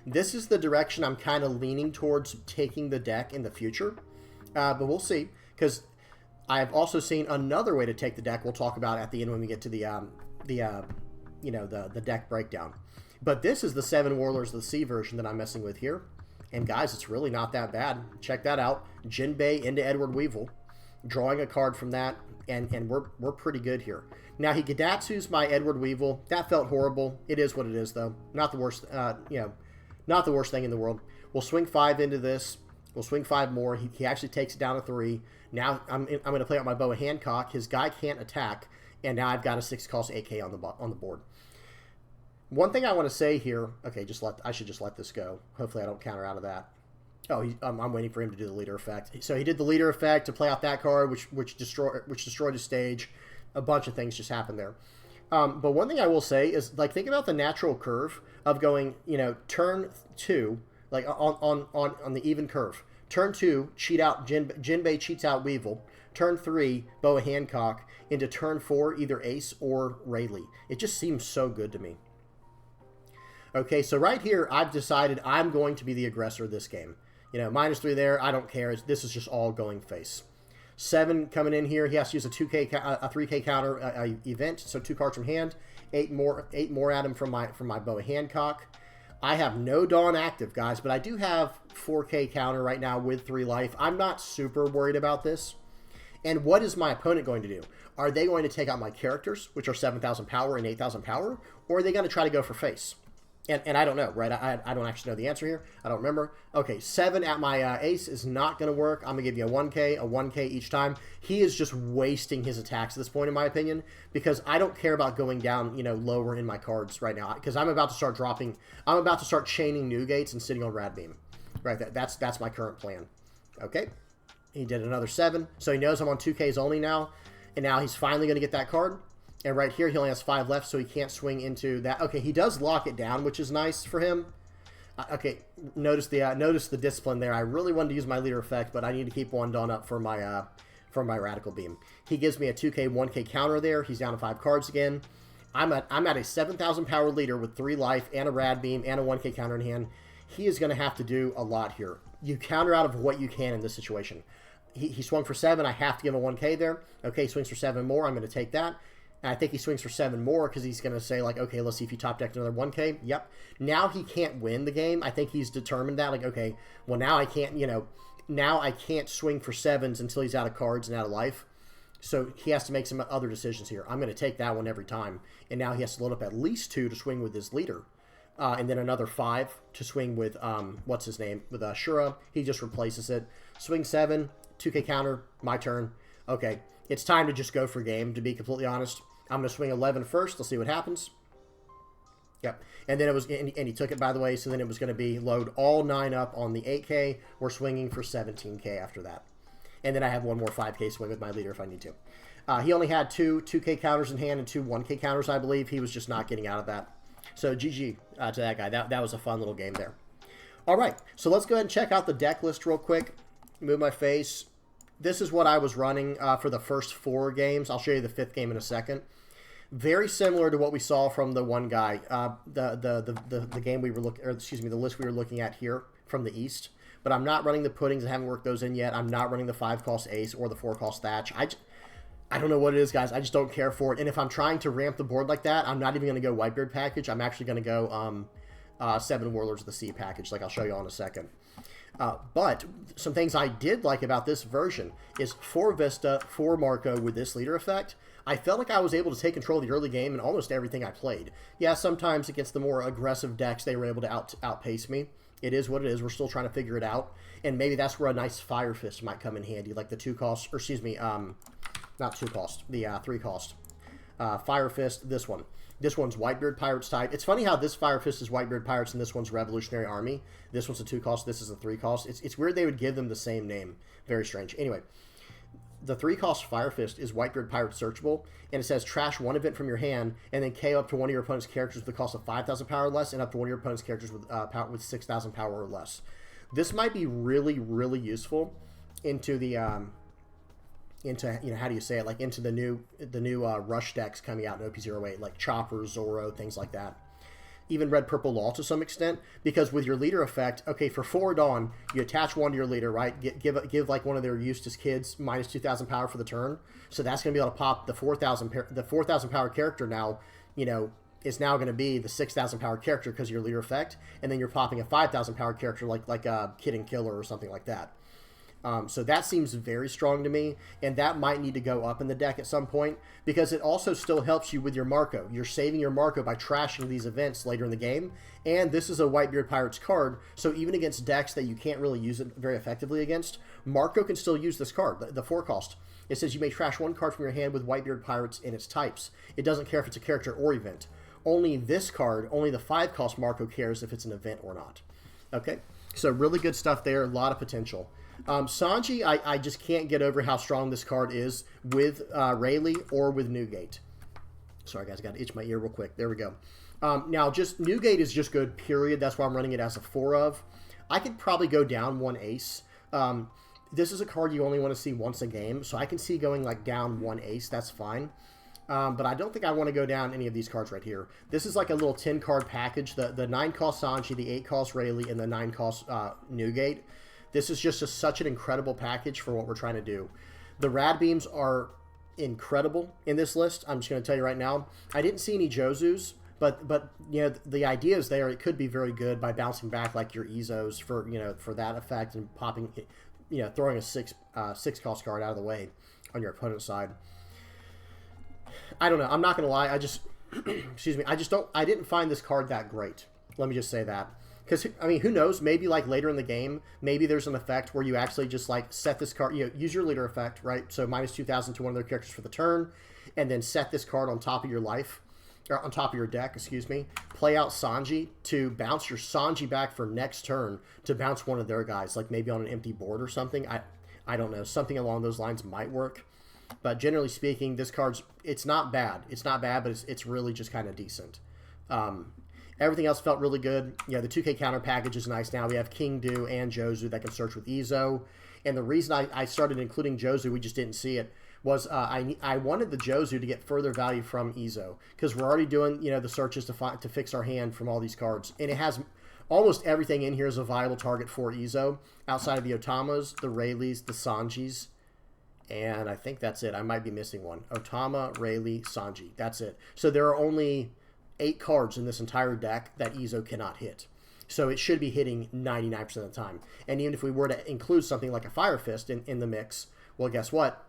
This is the direction I'm kind of leaning towards taking the deck in the future. But we'll see, because I've also seen another way to take the deck we'll talk about at the end when we get to the deck breakdown. But this is the 7 Warlords of the Sea version that I'm messing with here. And guys, it's really not that bad. Check that out. Jinbei into Edward Weevil. Drawing a card from that, and we're pretty good here. Now, he Gadatsu's my Edward Weevil. That felt horrible. It is what it is, though. Not the worst, not the worst thing in the world. We'll swing 5 into this. We'll swing 5 more. He actually takes it down to 3. Now, I'm going to play out my Boa Hancock. His guy can't attack, and now I've got a 6-cost AK on the board. One thing I want to say here, okay, I should just let this go. Hopefully I don't counter out of that. Oh, I'm waiting for him to do the leader effect. So he did the leader effect to play out that card, which destroyed his stage. A bunch of things just happened there. But one thing I will say is, like, think about the natural curve of going, turn 2, like on the even curve. Turn 2, cheat out Jinbei cheats out Weevil. Turn 3, Boa Hancock. Into turn 4, either Ace or Rayleigh. It just seems so good to me. Okay, so right here, I've decided I'm going to be the aggressor of this game. -3 there, I don't care. This is just all going face. 7 coming in here. He has to use a 3K counter event, so 2 cards from hand. 8 more at him from my Boa Hancock. I have no Dawn active, guys, but I do have 4K counter right now with 3 life. I'm not super worried about this. And what is my opponent going to do? Are they going to take out my characters, which are 7,000 power and 8,000 power, or are they going to try to go for face? And I don't know, right? I don't actually know the answer here. I don't remember. Okay, 7 at my ace is not going to work. I'm going to give you a 1K each time. He is just wasting his attacks at this point, in my opinion, because I don't care about going down, lower in my cards right now, because I'm about to start dropping. I'm about to start chaining new gates and sitting on Rad Beam. Right, that's my current plan. Okay, he did another 7, so he knows I'm on 2Ks only now, and now he's finally going to get that card. And right here, he only has 5 left, so he can't swing into that. Okay, he does lock it down, which is nice for him. Okay, notice the discipline there. I really wanted to use my leader effect, but I need to keep one done up for my Radical Beam. He gives me a 2K, 1K counter there. He's down to 5 cards again. I'm at a 7,000 power leader with 3 life and a Rad Beam and a 1K counter in hand. He is going to have to do a lot here. You counter out of what you can in this situation. He swung for 7. I have to give him a 1K there. Okay, he swings for 7 more. I'm going to take that. And I think he swings for 7 more because he's going to say, like, okay, let's see if you top decked another 1K. Yep. Now he can't win the game. I think he's determined that. Like, okay, well, now I can't, now I can't swing for 7s until he's out of cards and out of life. So he has to make some other decisions here. I'm going to take that one every time. And now he has to load up at least 2 to swing with his leader. And then another 5 to swing with, what's his name? With Shura. He just replaces it. Swing 7, 2K counter, my turn. Okay, it's time to just go for game, to be completely honest. I'm going to swing 11 first. Let's see what happens. Yep. And then it was, and he took it, by the way, so then it was going to be load all 9 up on the 8K. We're swinging for 17K after that. And then I have one more 5K swing with my leader if I need to. He only had 2 2K counters in hand and 2 1K counters, I believe. He was just not getting out of that. So GG to that guy. That was a fun little game there. All right. So let's go ahead and check out the deck list real quick. Move my face. This is what I was running for the first 4 games. I'll show you the 5th game in a second. Very similar to what we saw from the one guy, the game we were looking, or excuse me, the list we were looking at here from the East. But I'm not running the puddings. I haven't worked those in yet. I'm not running the 5-cost Ace or the 4-cost Thatch. I don't know what it is, guys. I just don't care for it. And if I'm trying to ramp the board like that, I'm not even going to go Whitebeard package. I'm actually going to go 7 Warlords of the Sea package, like I'll show you all in a second. But some things I did like about this version is 4 Vista, 4 Marco with this leader effect. I felt like I was able to take control of the early game in almost everything I played. Yeah, sometimes against the more aggressive decks, they were able to outpace me. It is what it is. We're still trying to figure it out. And maybe that's where a nice Fire Fist might come in handy, like the 2-cost, or excuse me, not 2-cost, the 3-cost. Fire Fist, this one. This one's Whitebeard Pirates type. It's funny how this Fire Fist is Whitebeard Pirates and this one's Revolutionary Army. This one's a 2-cost, this is a 3-cost. It's weird they would give them the same name. Very strange. Anyway, the 3-cost Fire Fist is Whitebeard Pirate searchable, and it says trash 1 event from your hand, and then KO up to one of your opponent's characters with the cost of 5,000 power or less, and up to one of your opponent's characters with 6,000 power or less. This might be really, really useful into the how do you say it, like into the new rush decks coming out in OP-08, like Chopper, Zoro, things like that. even red, purple law to some extent, because with your leader effect, okay, for 4 Dawn, you attach 1 to your leader, right? Give like one of their Eustace kids minus 2,000 power for the turn. So that's going to be able to pop the 4,000 power character now, you know, is now going to be the 6,000 power character because of your leader effect, and then you're popping a 5,000 power character like a Kid and Killer or something like that. So that seems very strong to me, and that might need to go up in the deck at some point, because it also still helps you with your Marco. You're saving your Marco by trashing these events later in the game, and this is a Whitebeard Pirates card, so even against decks that you can't really use it very effectively against, Marco can still use this card, the 4 cost. It says you may trash 1 card from your hand with Whitebeard Pirates in its types. It doesn't care if it's a character or event. Only this card, only the 5 cost Marco cares if it's an event or not. Okay, so really good stuff there, a lot of potential. Sanji, I just can't get over how strong this card is with Rayleigh or with Newgate. Sorry, guys, I got to itch my ear real quick. There we go. Now, just Newgate is just good, period. That's why I'm running it as a 4 of. I could probably go down 1 ace. This is a card you only want to see once a game, so I can see going like down 1 ace. That's fine. But I don't think I want to go down any of these cards right here. This is like a little 10-card package. The 9 cost Sanji, the 8 cost Rayleigh, and the 9 cost Newgate. This is just such an incredible package for what we're trying to do. The Rad Beams are incredible in this list. I'm just going to tell you right now. I didn't see any Jozus, but you know, the idea is there. It could be very good by bouncing back like your Izos for, you know, for that effect, and popping, you know, throwing a 6 cost card out of the way on your opponent's side. I don't know. I'm not going to lie. I just excuse me. I didn't find this card that great. Let me just say that. Because, I mean, who knows? Maybe, like, later in the game, maybe there's an effect where you actually just, like, set this card, you know, use your leader effect, right? So minus 2,000 to one of their characters for the turn, and then set this card on top of your life, or on top of your deck, excuse me. Play out Sanji to bounce your Sanji back for next turn to bounce one of their guys, like maybe on an empty board or something. I don't know. Something along those lines might work. But generally speaking, this card's, it's not bad. It's not bad, but it's really just kind of decent. Everything else felt really good. Yeah, the 2K counter package is nice now. We have King Do and Jozu that can search with Izo. And the reason I started including Jozu, we just didn't see it, was I wanted the Jozu to get further value from Izo. Because we're already doing, you know, the searches to fix our hand from all these cards. And it has almost everything in here is a viable target for Izo, outside of the Otamas, the Rayleighs, the Sanjis. And I think that's it. I might be missing one. Otama, Rayleigh, Sanji. That's it. So there are only 8 cards in this entire deck that Izo cannot hit. So it should be hitting 99% of the time. And even if we were to include something like a Fire Fist in the mix, well, guess what?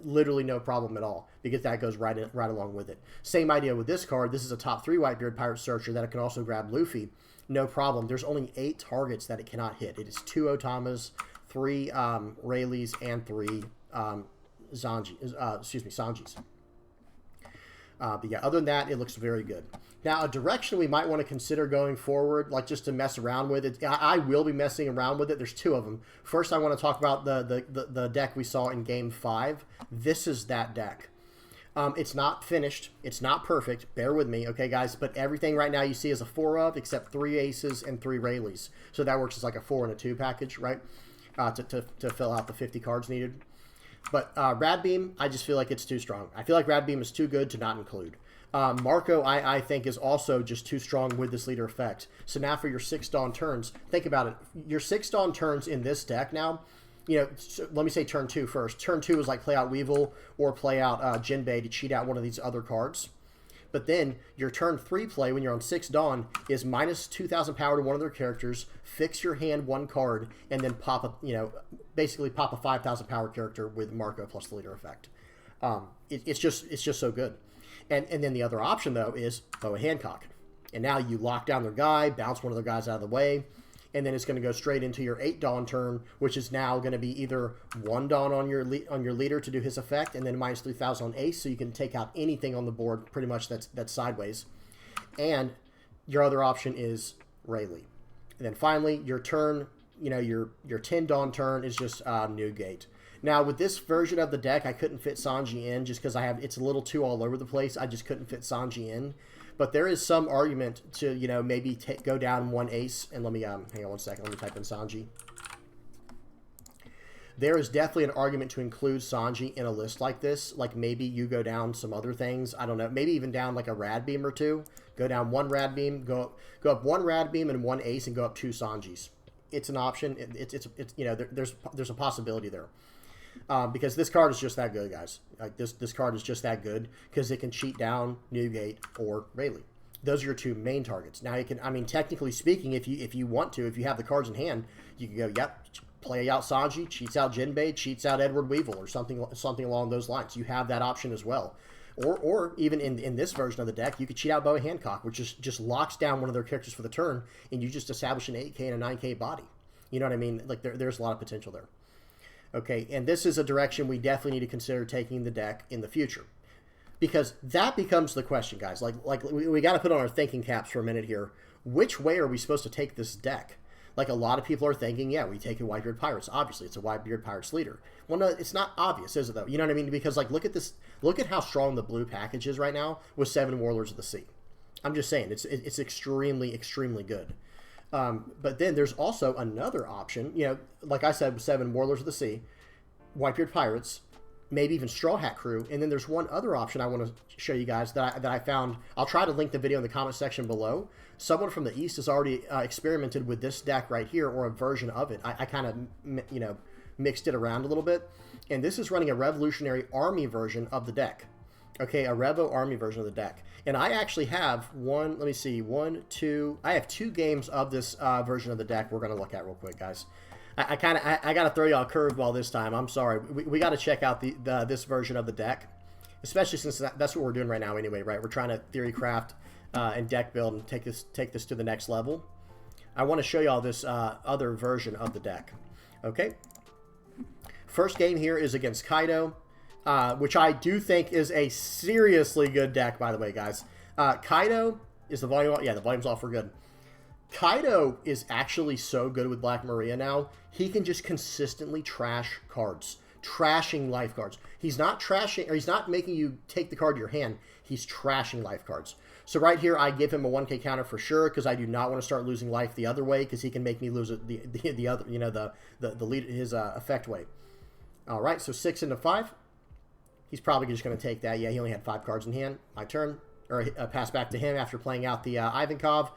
Literally no problem at all, because that goes right along with it. Same idea with this card. This is a top 3 Whitebeard Pirate Searcher that it can also grab Luffy. No problem. There's only 8 targets that it cannot hit. It is 2 Otamas, 3 Rayleighs, and 3 Sanjis. But yeah, other than that, it looks very good. Now, a direction we might want to consider going forward, like just to mess around with it. I will be messing around with it. There's 2 of them. First, I want to talk about the deck we saw in Game 5. This is that deck. It's not finished. It's not perfect. Bear with me, okay, guys? But everything right now you see is a 4 of, except 3 aces and 3 Rayleighs. So that works as like a 4 and a 2 package, right? To fill out the 50 cards needed. But Rad Beam, I just feel like it's too strong. I feel like Rad Beam is too good to not include. Marco, I think, is also just too strong with this leader effect. So now for your 6 Dawn turns, think about it. Your 6 Dawn turns in this deck now, you know, so let me say turn 2 first. Turn 2 is like play out Weevil or play out Jinbei to cheat out one of these other cards. But then your turn 3 play when you're on 6 Dawn is minus 2,000 power to one of their characters, fix your hand 1 card, and then pop a, you know, basically pop a 5,000 power character with Marco plus the leader effect. It's just so good. And then the other option though is Boa Hancock. And now you lock down their guy, bounce one of their guys out of the way, and then it's going to go straight into your 8 Dawn turn, which is now going to be either 1 Dawn on your leader to do his effect, and then minus 3,000 on ace, so you can take out anything on the board pretty much that's sideways. And your other option is Rayleigh. And then finally, your turn, you know, your 10 Dawn turn is just Newgate. Now, with this version of the deck, I couldn't fit Sanji in just because it's a little too all over the place. I just couldn't fit Sanji in. But there is some argument to, you know, maybe go down 1 ace. And let me, hang on one second. Let me type in Sanji. there is definitely an argument to include Sanji in a list like this. Like maybe you go down some other things. I don't know. Maybe even down like a Rad Beam or two. Go down one Rad Beam, go up one Rad Beam and one Ace, and go up two Sanjis. It's an option. It's you know, there's a possibility there. Because this card is just that good, guys. Like this card is just that good because it can cheat down Newgate or Rayleigh. Those are your two main targets. Now you can, I mean, technically speaking, if you want to, if you have the cards in hand, you can go, yep, play out Sanji, cheats out Jinbei, cheats out Edward Weevil, or something along those lines. You have that option as well. Or even in this version of the deck, you could cheat out Boa Hancock, which just locks down one of their characters for the turn, and you just establish an 8K and a 9K body. You know what I mean? Like there's a lot of potential there. Okay, and this is a direction we definitely need to consider taking the deck in the future. Because that becomes the question, guys. Like we got to put on our thinking caps for a minute here. Which way are we supposed to take this deck? Like a lot of people are thinking, yeah, we take a Whitebeard Pirates. Obviously, it's a Whitebeard Pirates leader. Well, no, it's not obvious, is it though? You know what I mean? Because like look at this. Look at how strong the blue package is right now with 7 Warlords of the Sea. I'm just saying, it's extremely, extremely good. But then there's also another option. You know, like I said, with 7 Warlords of the Sea, Whitebeard Pirates, maybe even Straw Hat Crew, and then there's one other option I want to show you guys that I found. I'll try to link the video in the comment section below. Someone from the East has already experimented with this deck right here, or a version of it. I kind of, you know, mixed it around a little bit, and this is running a Revolutionary Army version of the deck. Okay, a Revo Army version of the deck. And I actually have let me see, I have 2 games of this version of the deck we're going to look at real quick, guys. I got to throw y'all a curveball this time. I'm sorry. We got to check out this version of the deck, especially since that's what we're doing right now anyway, right? We're trying to theory craft and deck build and take this to the next level. I want to show y'all this other version of the deck. Okay. First game here is against Kaido, which I do think is a seriously good deck, by the way, guys. Kaido, is the volume off? Yeah, the volume's off for good. Kaido is actually so good with Black Maria now. He can just consistently trash cards. Trashing life cards. He's not trashing, or he's not making you take the card to your hand. He's trashing life cards. So right here, I give him a 1K counter for sure, because I do not want to start losing life the other way, because he can make me lose it the other, you know, the lead, his effect way. All right, so 6 into 5. He's probably just going to take that. Yeah, he only had 5 cards in hand. My turn, or pass back to him after playing out the Ivankov.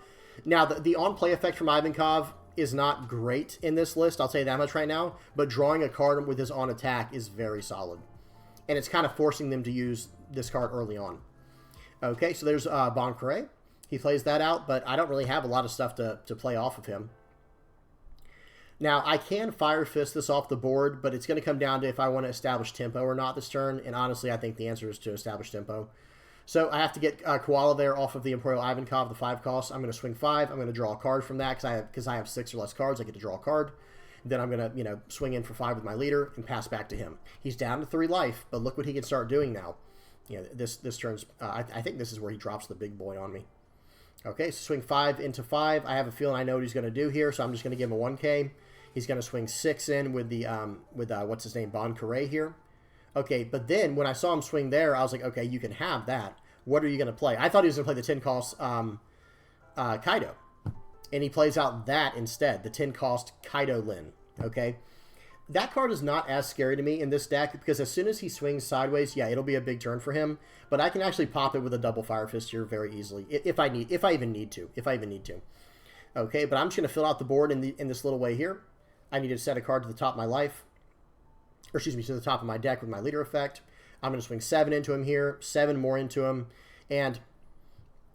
Now, the on-play effect from Ivankov is not great in this list, I'll say that much right now, but drawing a card with his on-attack is very solid. And it's kind of forcing them to use this card early on. Okay, so there's Bon Carré. He plays that out, but I don't really have a lot of stuff to play off of him. Now, I can Fire Fist this off the board, but it's going to come down to if I want to establish tempo or not this turn, and honestly, I think the answer is to establish tempo. So I have to get Koala there off of the Imperial Ivankov, the 5 cost. I'm going to swing 5. I'm going to draw a card from that because I have 6 or less cards. I get to draw a card. Then I'm going to, you know, swing in for 5 with my leader and pass back to him. He's down to 3 life, but look what he can start doing now. You know, this turn's. I think this is where he drops the big boy on me. Okay, so swing 5 into 5. I have a feeling I know what he's going to do here, so I'm just going to give him a 1K. He's going to swing 6 in with the what's his name, Bon Carré here. Okay, but then when I saw him swing there, I was like, okay, you can have that. What are you going to play? I thought he was going to play the 10 cost Kaido. And he plays out that instead, the 10 cost Kaido Lin. Okay? That card is not as scary to me in this deck because as soon as he swings sideways, yeah, it'll be a big turn for him. But I can actually pop it with a double Fire Fist here very easily if I even need to. Okay, but I'm just going to fill out the board in this little way here. I need to set a card to the top of my life. Or excuse me, to the top of my deck with my leader effect. I'm going to swing 7 into him here, 7 more into him, and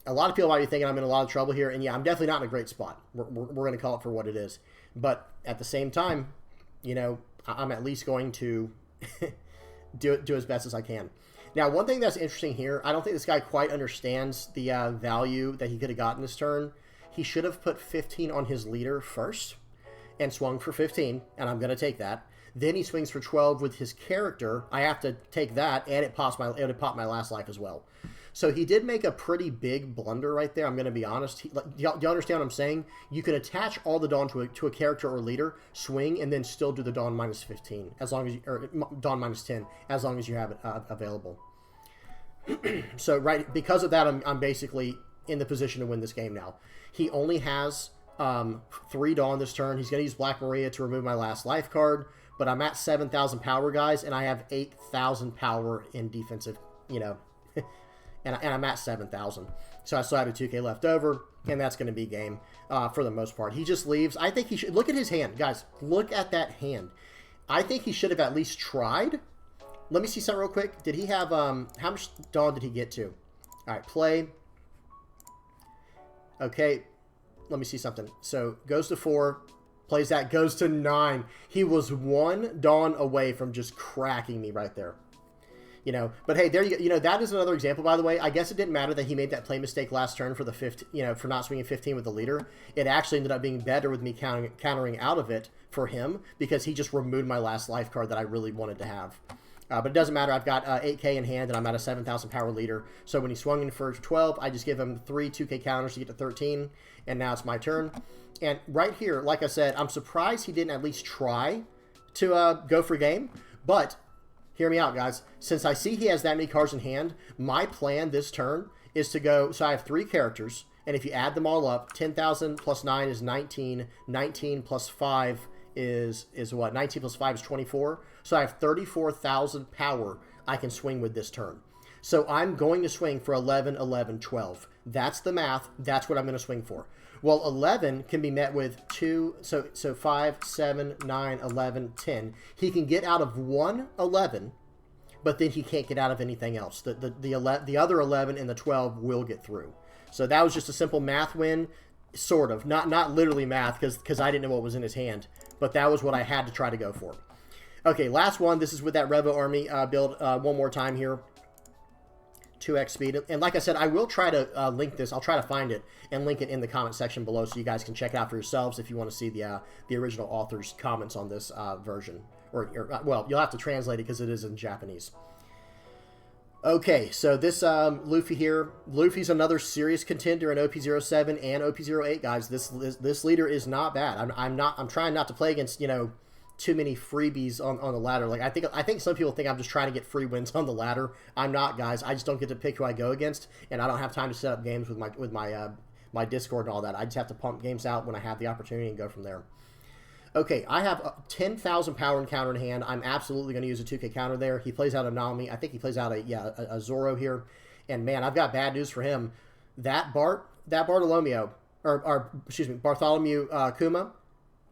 a lot of people might be thinking I'm in a lot of trouble here, and yeah, I'm definitely not in a great spot. We're going to call it for what it is. But at the same time, you know, I'm at least going to do as best as I can. Now, one thing that's interesting here, I don't think this guy quite understands the value that he could have gotten this turn. He should have put 15 on his leader first and swung for 15, and I'm going to take that. Then he swings for 12 with his character. I have to take that, and it popped my last life as well. So he did make a pretty big blunder right there. I'm going to be honest. Do you understand what I'm saying? You can attach all the Dawn to a character or leader, swing, and then still do the Dawn minus 15, as long as or Dawn minus 10, as long as you have it available. So because of that, I'm basically in the position to win this game now. He only has 3 Dawn this turn. He's going to use Black Maria to remove my last life card. but I'm at 7,000 power, guys, and I have 8,000 power in defensive, you know, and I'm at 7,000. So I still have a 2K left over, and that's going to be game for the most part. He just leaves. I think he should, look at his hand, guys. Look at that hand. I think he should have at least tried. Let me see something real quick. Did he have, how much Dawn did he get to? All right, play. Okay, let me see something. So, goes to 4, plays that, goes to 9. He was 1 Dawn away from just cracking me right there. You know, but hey, there you go. You know, that is another example, by the way. I guess it didn't matter that he made that play mistake last turn for the 15, you know, for not swinging 15 with the leader. It actually ended up being better with me countering out of it for him because he just removed my last life card that I really wanted to have. But it doesn't matter. I've got 8K in hand, and I'm at a 7,000 power leader. So when he swung in for 12, I just give him 3 2K counters to get to 13, and now it's my turn. And right here, like I said, I'm surprised he didn't at least try to go for game, but hear me out, guys. Since I see he has that many cards in hand, my plan this turn is to go... So I have 3 characters, and if you add them all up, 10,000 plus 9 is 19. 19 plus 5 is what? 19 plus 5 is 24. So I have 34,000 power I can swing with this turn. So I'm going to swing for 11, 11, 12. That's the math. That's what I'm going to swing for. Well, 11 can be met with 2, so 5, 7, 9, 11, 10. He can get out of 1 11, but then he can't get out of anything else. The other 11 and the 12 will get through. So that was just a simple math win, sort of. Not literally math, because I didn't know what was in his hand, but that was what I had to try to go for. Okay, last one. This is with that Revo army build one more time here. 2x speed. And like I said, I will try to link this. I'll try to find it and link it in the comment section below so you guys can check it out for yourselves if you want to see the original author's comments on this version. Well, you'll have to translate it because it is in Japanese. Okay, so this Luffy here. Luffy's another serious contender in OP-07 and OP-08, guys. This leader is not bad. I'm trying not to play against, you know, too many freebies on the ladder. Like I think some people think I'm just trying to get free wins on the ladder. I'm not, guys. I just don't get to pick who I go against, and I don't have time to set up games with my Discord and all that. I just have to pump games out when I have the opportunity and go from there. Okay, I have 10,000 power and counter in hand. I'm absolutely going to use a 2K counter there. He plays out a Nami. I think he plays out a Zoro here, and man, I've got bad news for him. Bartholomew Kuma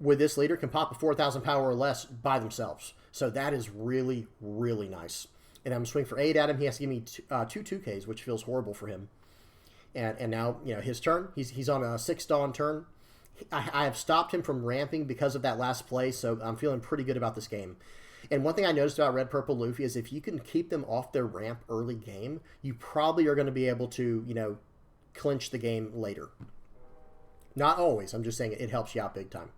with this leader can pop a 4,000 power or less by themselves. So that is really, really nice. And I'm swing for 8 at him. He has to give me two 2Ks, which feels horrible for him. And now, you know, his turn. He's on a 6 Dawn turn. I have stopped him from ramping because of that last play, so I'm feeling pretty good about this game. And one thing I noticed about Red Purple Luffy is if you can keep them off their ramp early game, you probably are going to be able to, you know, clinch the game later. Not always. I'm just saying it helps you out big time.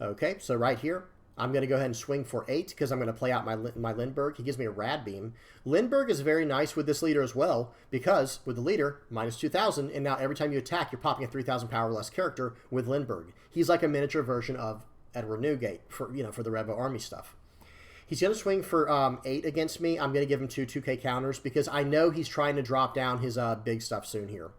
Okay, so right here, I'm going to go ahead and swing for 8 because I'm going to play out my Lindbergh. He gives me a Rad Beam. Lindbergh is very nice with this leader as well because with the leader, minus 2,000, and now every time you attack, you're popping a 3,000 power or less character with Lindbergh. He's like a miniature version of Edward Newgate for, you know, for the Revo Army stuff. He's going to swing for 8 against me. I'm going to give him 2 2K counters because I know he's trying to drop down his big stuff soon here.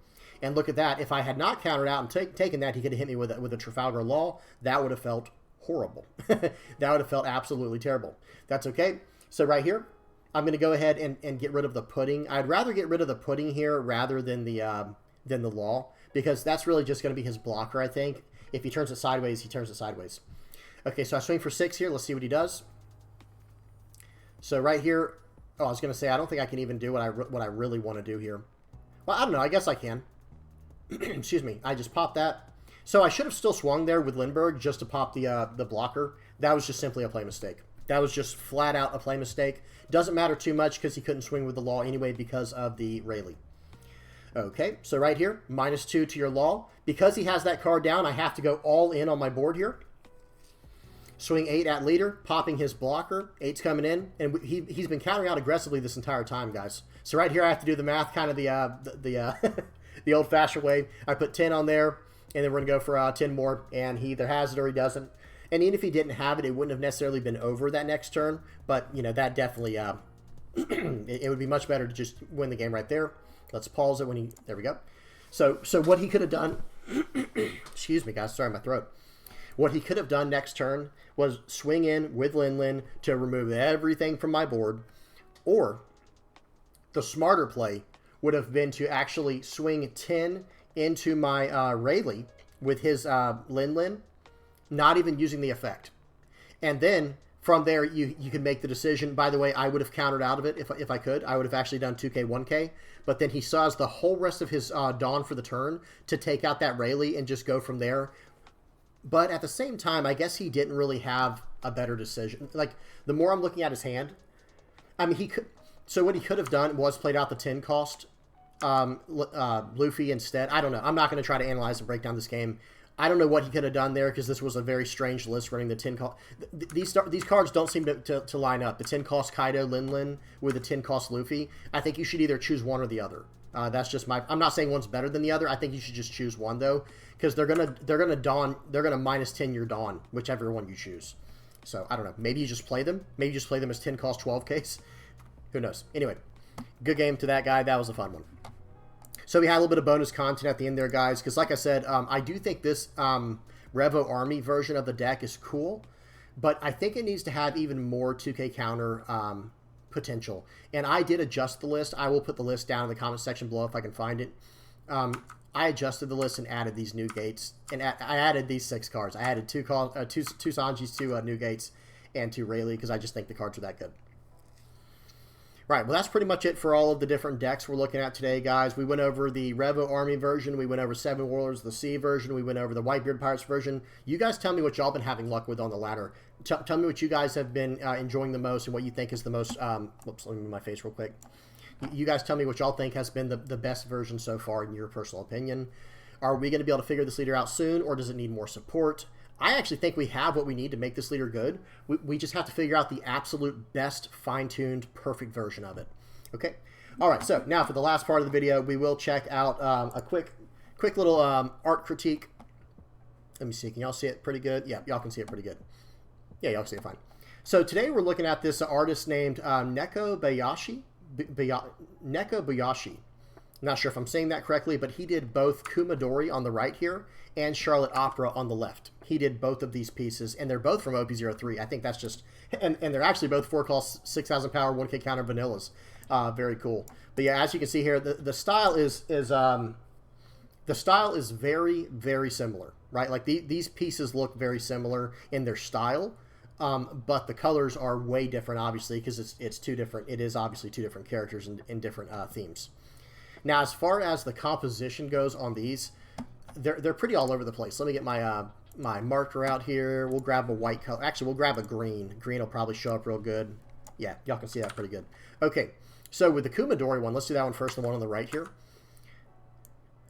And look at that. If I had not countered out and taken that, he could have hit me with a Trafalgar Law. That would have felt horrible. That would have felt absolutely terrible. That's okay. So right here, I'm going to go ahead and get rid of the pudding. I'd rather get rid of the pudding here rather than the Law because that's really just going to be his blocker, I think. If he turns it sideways, he turns it sideways. Okay, so I swing for 6 here. Let's see what he does. So right here, oh, I was going to say, I don't think I can even do what I really want to do here. Well, I don't know. I guess I can. Excuse me. I just popped that. So I should have still swung there with Lindbergh just to pop the blocker. That was just simply a play mistake. That was just flat out a play mistake. Doesn't matter too much because he couldn't swing with the Law anyway because of the Rayleigh. Okay, so right here, minus 2 to your Law. Because he has that card down, I have to go all in on my board here. Swing 8 at leader, popping his blocker. 8's coming in, and he's been countering out aggressively this entire time, guys. So right here, I have to do the math, kind of the old-fashioned way. I put 10 on there, and then we're going to go for 10 more, and he either has it or he doesn't. And even if he didn't have it, it wouldn't have necessarily been over that next turn, but, you know, that definitely, it would be much better to just win the game right there. Let's pause it when there we go. So what he could have done, excuse me, guys, sorry, my throat. What he could have done next turn was swing in with Lin to remove everything from my board, or the smarter play would have been to actually swing 10 into my Rayleigh with his Lin, not even using the effect. And then from there, you can make the decision. By the way, I would have countered out of it if I could. I would have actually done 2K, 1K. But then he saws the whole rest of his Dawn for the turn to take out that Rayleigh and just go from there. But at the same time, I guess he didn't really have a better decision. Like, the more I'm looking at his hand, I mean, he could... So what he could have done was played out the 10 cost Luffy instead. I don't know. I'm not going to try to analyze and break down this game. I don't know what he could have done there because this was a very strange list running the 10 cost. These cards don't seem to line up. The 10 cost Kaido Lin with the 10 cost Luffy. I think you should either choose one or the other. That's just my... I'm not saying one's better than the other. I think you should just choose one though, because they're gonna minus 10 your Dawn, whichever one you choose. So I don't know. Maybe you just play them. Maybe you just play them as 10 cost 12 case. Who knows? Anyway, good game to that guy. That was a fun one. So we had a little bit of bonus content at the end there, guys, because like I said, I do think this Revo Army version of the deck is cool, but I think it needs to have even more 2K counter potential. And I did adjust the list. I will put the list down in the comment section below if I can find it. I adjusted the list and added these new gates, and I added these 6 cards. I added two Sanjis, 2 new gates, and 2 Rayleigh because I just think the cards are that good. Right, well, that's pretty much it for all of the different decks we're looking at today, guys. We went over the Revo Army version. We went over 7 Warlords, the Sea version. We went over the Whitebeard Pirates version. You guys tell me what y'all been having luck with on the ladder. Tell me what you guys have been enjoying the most and what you think is the most... whoops, let me move my face real quick. You guys tell me what y'all think has been the best version so far in your personal opinion. Are we going to be able to figure this leader out soon, or does it need more support? I actually think we have what we need to make this leader good. We just have to figure out the absolute best, fine-tuned, perfect version of it. Okay? All right, so now for the last part of the video, we will check out a quick little art critique. Let me see. Can y'all see it pretty good? Yeah, y'all can see it pretty good. Yeah, y'all can see it fine. So today we're looking at this artist named Neko Bayashi. Neko Bayashi. I'm not sure if I'm saying that correctly, but he did both Kumadori on the right here and Charlotte Opera on the left. He did both of these pieces, and they're both from OP-03. I think that's just... And they're actually both 4 cost, 6,000 power, 1K counter vanillas. Very cool. But yeah, as you can see here, the style is very, very similar, right? Like these pieces look very similar in their style, but the colors are way different, obviously, because it's two different... It is obviously 2 different characters in different themes. Now, as far as the composition goes on these, they're pretty all over the place. Let me get my my marker out here. We'll grab a white color. Actually, we'll grab a green. Green will probably show up real good. Yeah, y'all can see that pretty good. Okay, so with the Kumadori one, let's do that one first, the one on the right here.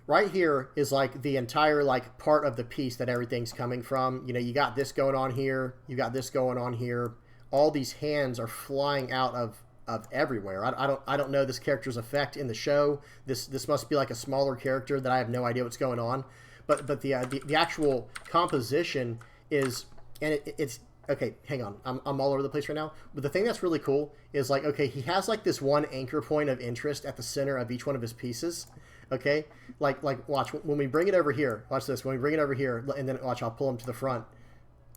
Right here is like the entire like part of the piece that everything's coming from. You know, you got this going on here. You got this going on here. All these hands are flying out of everywhere. I don't know this character's effect in the show. This must be like a smaller character that I have no idea what's going on. But the actual composition is, and it's okay. Hang on, I'm all over the place right now. But the thing that's really cool is like, okay, he has like this one anchor point of interest at the center of each one of his pieces. Okay, like watch when we bring it over here. Watch this. When we bring it over here, and then watch, I'll pull him to the front.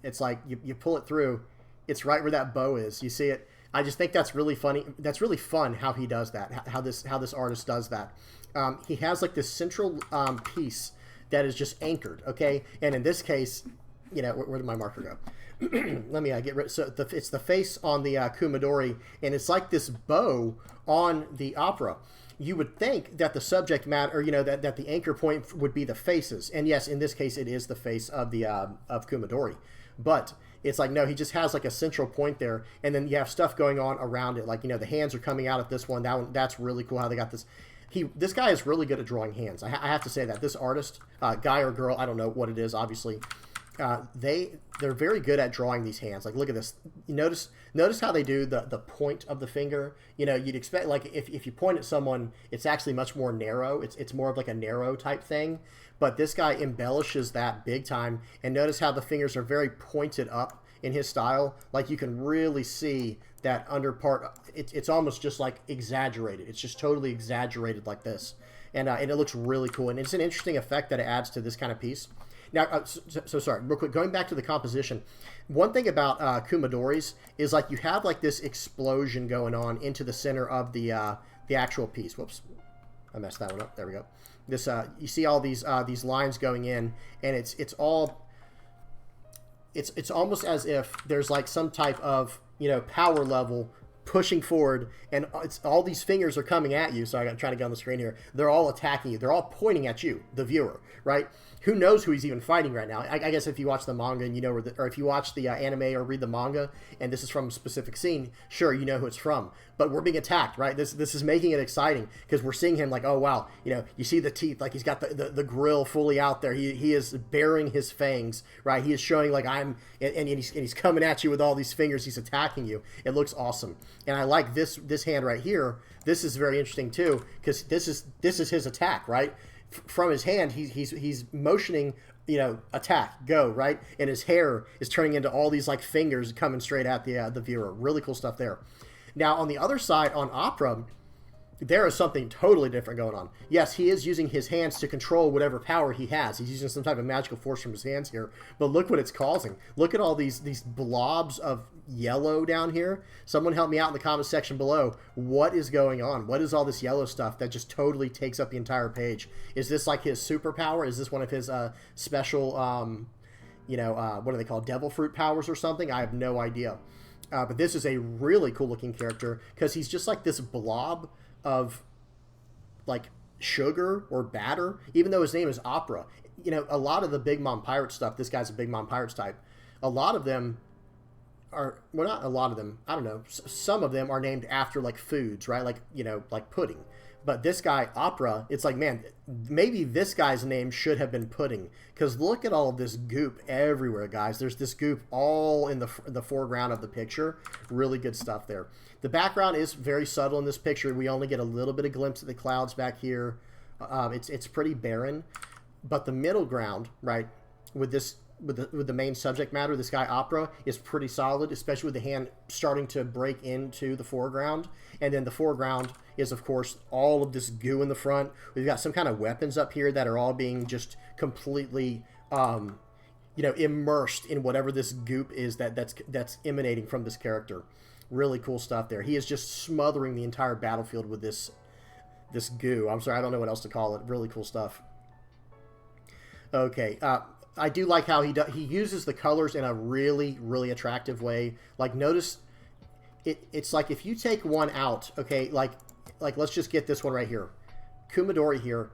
It's like you pull it through. It's right where that bow is. You see it. I just think that's really funny. That's really fun how he does that. How this artist does that. He has like this central piece that is just anchored. Okay, and in this case, you know, where did my marker go? Let me get rid. So it's the face on the Kumadori, and it's like this bow on the opera. You would think that the subject matter, or you know, that the anchor point would be the faces, and yes, in this case, it is the face of the of Kumadori, but it's like, no, he just has like a central point there, and then you have stuff going on around it. Like, you know, the hands are coming out at this one. That one, that's really cool how they got this. This guy is really good at drawing hands. I have to say that. This artist, guy or girl, I don't know what it is, obviously. They're very good at drawing these hands. Like, look at this. You notice how they do the point of the finger. You know, you'd expect, like, if you point at someone, it's actually much more narrow. It's more of like a narrow type thing. But this guy embellishes that big time. And notice how the fingers are very pointed up in his style. Like, you can really see that under part. It's almost just like exaggerated. It's just totally exaggerated like this. And it looks really cool. And it's an interesting effect that it adds to this kind of piece. Now, so sorry, real quick, going back to the composition, one thing about Kumadori's is like you have like this explosion going on into the center of the actual piece. Whoops, I messed that one up. There we go. This you see all these lines going in, and it's almost as if there's like some type of, you know, power level pushing forward, and it's all these fingers are coming at you. So I'm trying to get on the screen here. They're all attacking you. They're all pointing at you, the viewer, right? Who knows who he's even fighting right now? I guess if you watch the manga and you know, or if you watch the anime or read the manga, and this is from a specific scene, sure, you know who it's from. But we're being attacked, right? This is making it exciting because we're seeing him like, oh wow, you know, you see the teeth, like he's got the grill fully out there. He is baring his fangs, right? He is showing like and he's coming at you with all these fingers. He's attacking you. It looks awesome, and I like this hand right here. This is very interesting too because this is his attack, right? From his hand, he's motioning, you know, attack, go, right? And his hair is turning into all these like fingers coming straight at the viewer. Really cool stuff there. Now on the other side, on Opera, there is something totally different going on. Yes, he is using his hands to control whatever power he has. He's using some type of magical force from his hands here. But look what it's causing. Look at all these blobs of yellow down here. Someone help me out in the comment section below. What is going on? What is all this yellow stuff that just totally takes up the entire page? Is this like his superpower? Is this one of his special, you know, what are they called? Devil fruit powers or something? I have no idea. But this is a really cool looking character because he's just like this blob of like sugar or batter, even though his name is Opera. You know, a lot of the Big Mom Pirate stuff, this guy's a Big Mom Pirates type. A lot of them are, well, not a lot of them, I don't know, some of them are named after like foods, right? Like, you know, like pudding. But this guy, Opera, it's like, man, maybe this guy's name should have been pudding. Because look at all of this goop everywhere, guys. There's this goop all in the foreground of the picture. Really good stuff there. The background is very subtle in this picture. We only get a little bit of glimpse of the clouds back here. It's pretty barren. But the middle ground, right, with the main subject matter, this guy Opera, is pretty solid, especially with the hand starting to break into the foreground. And then the foreground is, of course, all of this goo in the front. We've got some kind of weapons up here that are all being just completely, you know, immersed in whatever this goop is that's emanating from this character. Really cool stuff there. He is just smothering the entire battlefield with this goo. I'm sorry, I don't know what else to call it. Really cool stuff. Okay, I do like how he uses the colors in a really, really attractive way. Like, notice it's like if you take one out, okay, like let's just get this one right here. Kumadori here,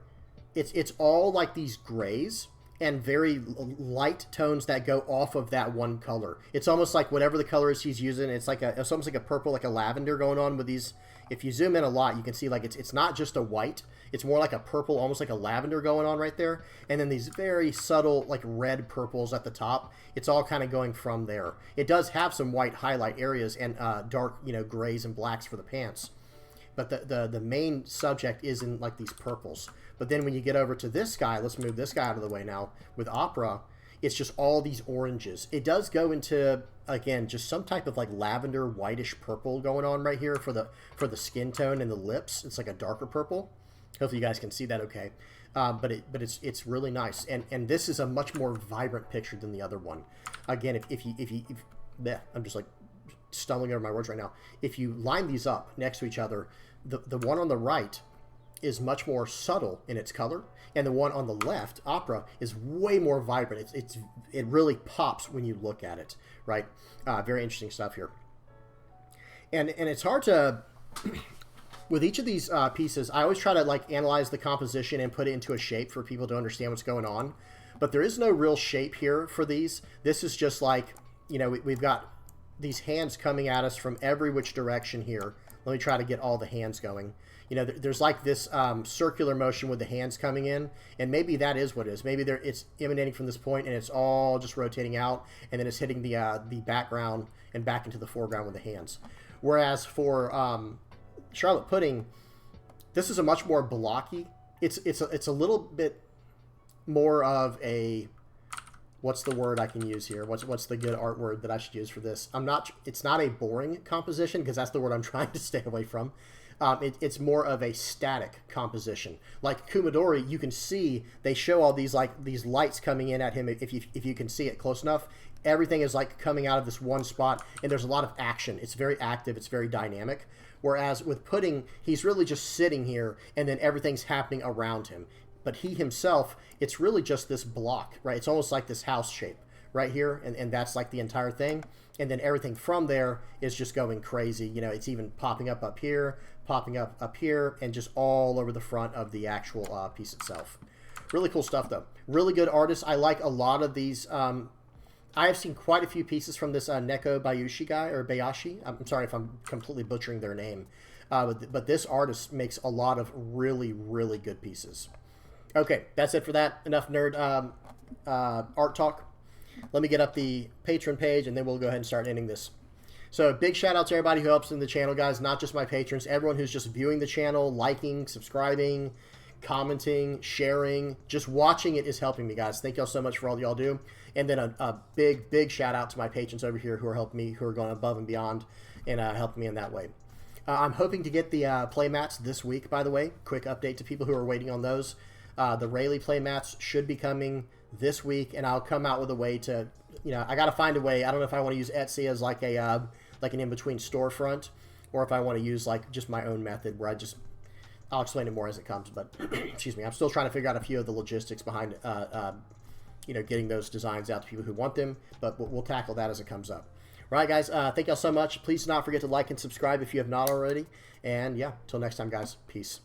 it's all like these grays and very light tones that go off of that one color. It's almost like whatever the color is he's using, it's almost like a purple, like a lavender going on with these. If you zoom in a lot, you can see like it's not just a white, it's more like a purple, almost like a lavender going on right there. And then these very subtle like red purples at the top. It's all kind of going from there. It does have some white highlight areas and dark, you know, grays and blacks for the pants. But the main subject is in like these purples. But then when you get over to this guy, let's move this guy out of the way now, with Opera, it's just all these oranges. It does go into, again, just some type of like lavender whitish purple going on right here for the skin tone and the lips. It's like a darker purple. Hopefully you guys can see that okay. But it's really nice. And this is a much more vibrant picture than the other one. Again, if I'm just like stumbling over my words right now. If you line these up next to each other, the one on the right is much more subtle in its color, and the one on the left, Opera, is way more vibrant. It really pops when you look at it, right? Very interesting stuff here. And it's hard to with each of these pieces, I always try to like analyze the composition and put it into a shape for people to understand what's going on. But there is no real shape here for these. This is just like, you know, we've got these hands coming at us from every which direction here. Let me try to get all the hands going. You know, there's like this circular motion with the hands coming in, and maybe that is what it is. Maybe it's emanating from this point, and it's all just rotating out, and then it's hitting the background and back into the foreground with the hands. Whereas for Charlotte Pudding, this is a much more blocky. It's a little bit more of a what's the word I can use here? What's the good art word that I should use for this? It's not a boring composition, because that's the word I'm trying to stay away from. It's more of a static composition. Like Kumadori, you can see they show all these these lights coming in at him. If you can see it close enough, everything is like coming out of this one spot, and there's a lot of action. It's very active. It's very dynamic. Whereas with Pudding, he's really just sitting here, and then everything's happening around him. But he himself, it's really just this block, right? It's almost like this house shape right here, and that's like the entire thing. And then everything from there is just going crazy. You know, it's even popping up here, popping up here, and just all over the front of the actual piece itself. Really cool stuff, though. Really good artists. I like a lot of these. I have seen quite a few pieces from this Neko Bayushi guy, or Bayashi. I'm sorry if I'm completely butchering their name. But this artist makes a lot of really, really good pieces. Okay, that's it for that. Enough nerd art talk. Let me get up the Patreon page, and then we'll go ahead and start ending this. So big shout out to everybody who helps in the channel, guys. Not just my patrons. Everyone who's just viewing the channel, liking, subscribing, commenting, sharing. Just watching it is helping me, guys. Thank y'all so much for all y'all do. And then a big shout out to my patrons over here who are helping me, who are going above and beyond and helping me in that way. I'm hoping to get the playmats this week, by the way. Quick update to people who are waiting on those. The Rayleigh playmats should be coming this week, and I'll come out with a way to, you know, I got to find a way. I don't know if I want to use Etsy as like a like an in-between storefront, or if I want to use like just my own method where I'll explain it more as it comes. But excuse me, I'm still trying to figure out a few of the logistics behind you know, getting those designs out to people who want them. But we'll tackle that as it comes up. All right, guys. Thank y'all so much. Please do not forget to like and subscribe if you have not already. And yeah, till next time, guys. Peace.